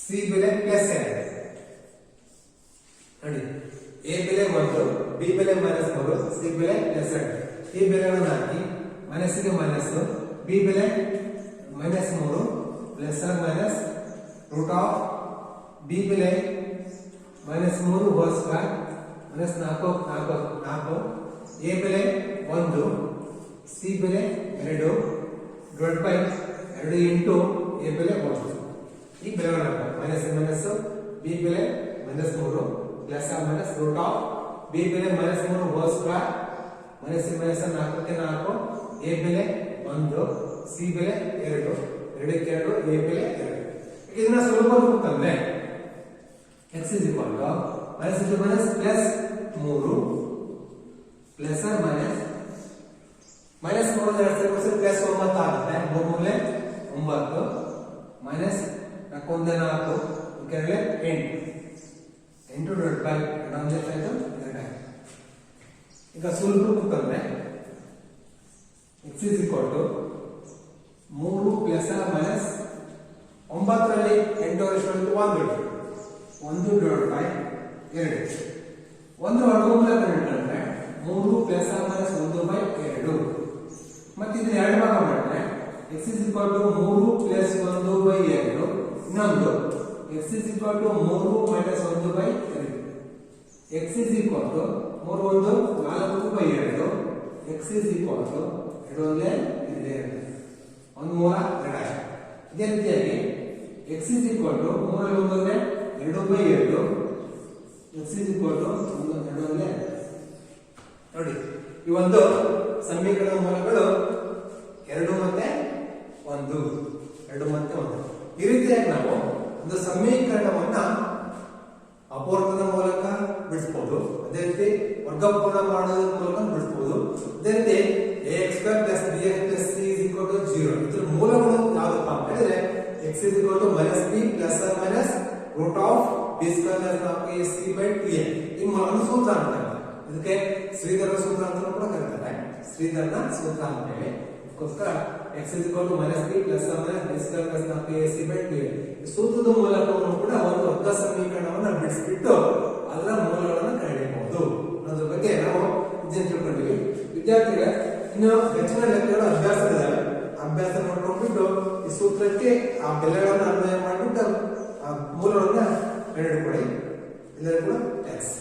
c ಬೆಲೆ ಪ್ಲಸ್ 2. ನೋಡಿ a ಬೆಲೆ 1, b ಬೆಲೆ -3, c ಬೆಲೆ ಪ್ಲಸ್ 2. ಈ ಬೆಲೆಗಳನ್ನು ಹಾಕಿ ಮೈನಸ್ಗೆ ಮೈನಸ್, ಬಿ ಬೆಲೆ -3 plus or minus root of B ಬೆಲೆ -3 ಹೋಲ್ ಸ್ಕ್ವೇರ್ ಮೈನಸ್ 4, ಎ ಬೆಲೆ 1, ಸಿ ಬೆಲೆ 2 ಡಿವೈಡ್ ಬೈ 2 ಇಂಟು ಎ ಬೆಲೆ 1. ಈ ಬೆಲೆಗಳನ್ನು ಮೈನಸ್ ಮೈನಸ್ ಬಿ ಬೆಲೆ -3 plus or minus root of B ಬೆಲೆ -3 ಹೋಲ್ ಸ್ಕ್ವೇರ್ ಮೈನಸ್ ಮೈನಸ್ 4ಕ್ಕೆ 4, ಎ ಬೆಲೆ 1, ಸಿ ಬೆಲೆ 2, 2ಕ್ಕೆ 2, ಎ ಬೆಲೆ 2. ಇದನ್ನ ಸ್ವಲ್ಪ ರೂಪಕ್ಕಂದ್ರೆ x minus into minus plus 3 plus or minus -3 plus 9 ಆಗುತ್ತೆ. 3 9 ಮೈನಸ್ 4 4 ಕೆಳಗೆ 8 ಡಿವೈಡ್ ಬೈ 2 ಈಗ ಸುಲಭ ತಂದ್ರೆ x 3 ಪ್ಲಸ್ ಮೈನಸ್ 9ರಲ್ಲಿ 8 1 ಡಿವೈಡ್ ಬೈ 2. ಒಂದು ವರ್ಗಮೂಲ ಕಂಡುಕೊಂಡ್ರೆ 3 ಪ್ಲಸ್ ಮೈನಸ್ 1 ಬೈ 2. ಮತ್ತೆ ಇದನ್ನ ಎರಡು ಭಾಗ ಮಾಡಿದ್ರೆ x 3 ಪ್ಲಸ್ 1 ಬೈ 2, ಇನ್ನೊಂದು x 3 minus 1 by 2. x 3 1 4 by 2, x 2 1 1 ಮೂಲ 2. ಇದೇ ರೀತಿಯಾಗಿ x 3 1 2 ಬೈ 2, x 1 2 ನೋಡಿ ಈ ಒಂದು ಸಮೀಕರಣದ ಮೂಲಗಳು 2 ಮತ್ತೆ 1, 2 ಮತ್ತೆ 1. ಈ ರೀತಿಯಾಗಿ ನಾವು ಒಂದು ಸಮೀಕರಣವನ್ನ ಅಪವರ್ತನ ಮೂಲಕ ಬಿಡಿಸಬಹುದು, ಅದೇ ರೀತಿ ವರ್ಗಪೂರ್ಣ ಮಾಡೋದ್ರ ಮೂಲಕ ಬಿಡಿಸಬಹುದು. ಅದೇ ರೀತಿ ax square plus bx plus c is equal to 0. ಇದರ ಮೂಲಗಳು ಯಾವುದಪ್ಪ ಅಂತ ಹೇಳಿದ್ರೆ x is equal to minus b plus or minus root of b square plus ac by 2a. ಈ ಮೂಲವನ್ನು ಸೂತ್ರ ಅಂತಾರೆ. ಇದಕ್ಕೆ ಶ್ರೀಧರ ಸೂತ್ರ ಅಂತ ಕೂಡ ಕರೀತಾರೆ. ಶ್ರೀಧರನ ಸೂತ್ರ ಅಂತೇಳಿ ಅದಕ್ಕೋಸ್ಕರ x is equal to minus b plus or minus b square plus ac by 2a. ಈ ಸೂತ್ರದ ಮೂಲಕವನ್ನು ಕೂಡ ಒಂದು ವರ್ಗ ಸಮೀಕರಣವನ್ನು ಬಿಡಿಸಿಬಿಟ್ಟು ಅದರ ಮೂಲಗಳನ್ನು ಕಂಡುಹಿಡಿಯಬಹುದು ಅನ್ನೋದ್ರ ಬಗ್ಗೆ ನಾವು ಇದನ್ನು ತಿಳ್ಕೊಂಡಿವಿ. ವಿದ್ಯಾರ್ಥಿಗಳೇ ಇನ್ನು ಹೆಚ್ಚಿನ ಲೆಕ್ಕಗಳ ಅಭ್ಯಾಸಗಳಿದಾವೆ, ಅಭ್ಯಾಸ ಮಾಡ್ಕೊಂಡ್ಬಿಟ್ಟು ಈ ಸೂತ್ರಕ್ಕೆ ಆ ಬೆಲೆಗಳನ್ನು ಅನ್ವಯ ಮಾಡಿಬಿಟ್ಟು ಆ ಮೂಲಗಳನ್ನ ಕಂಡುಹಿಡಿದುಕೊಳ್ಳಿ. ಎಲ್ಲರಿಗೂ ಕೂಡ ಥ್ಯಾಂಕ್ಸ್.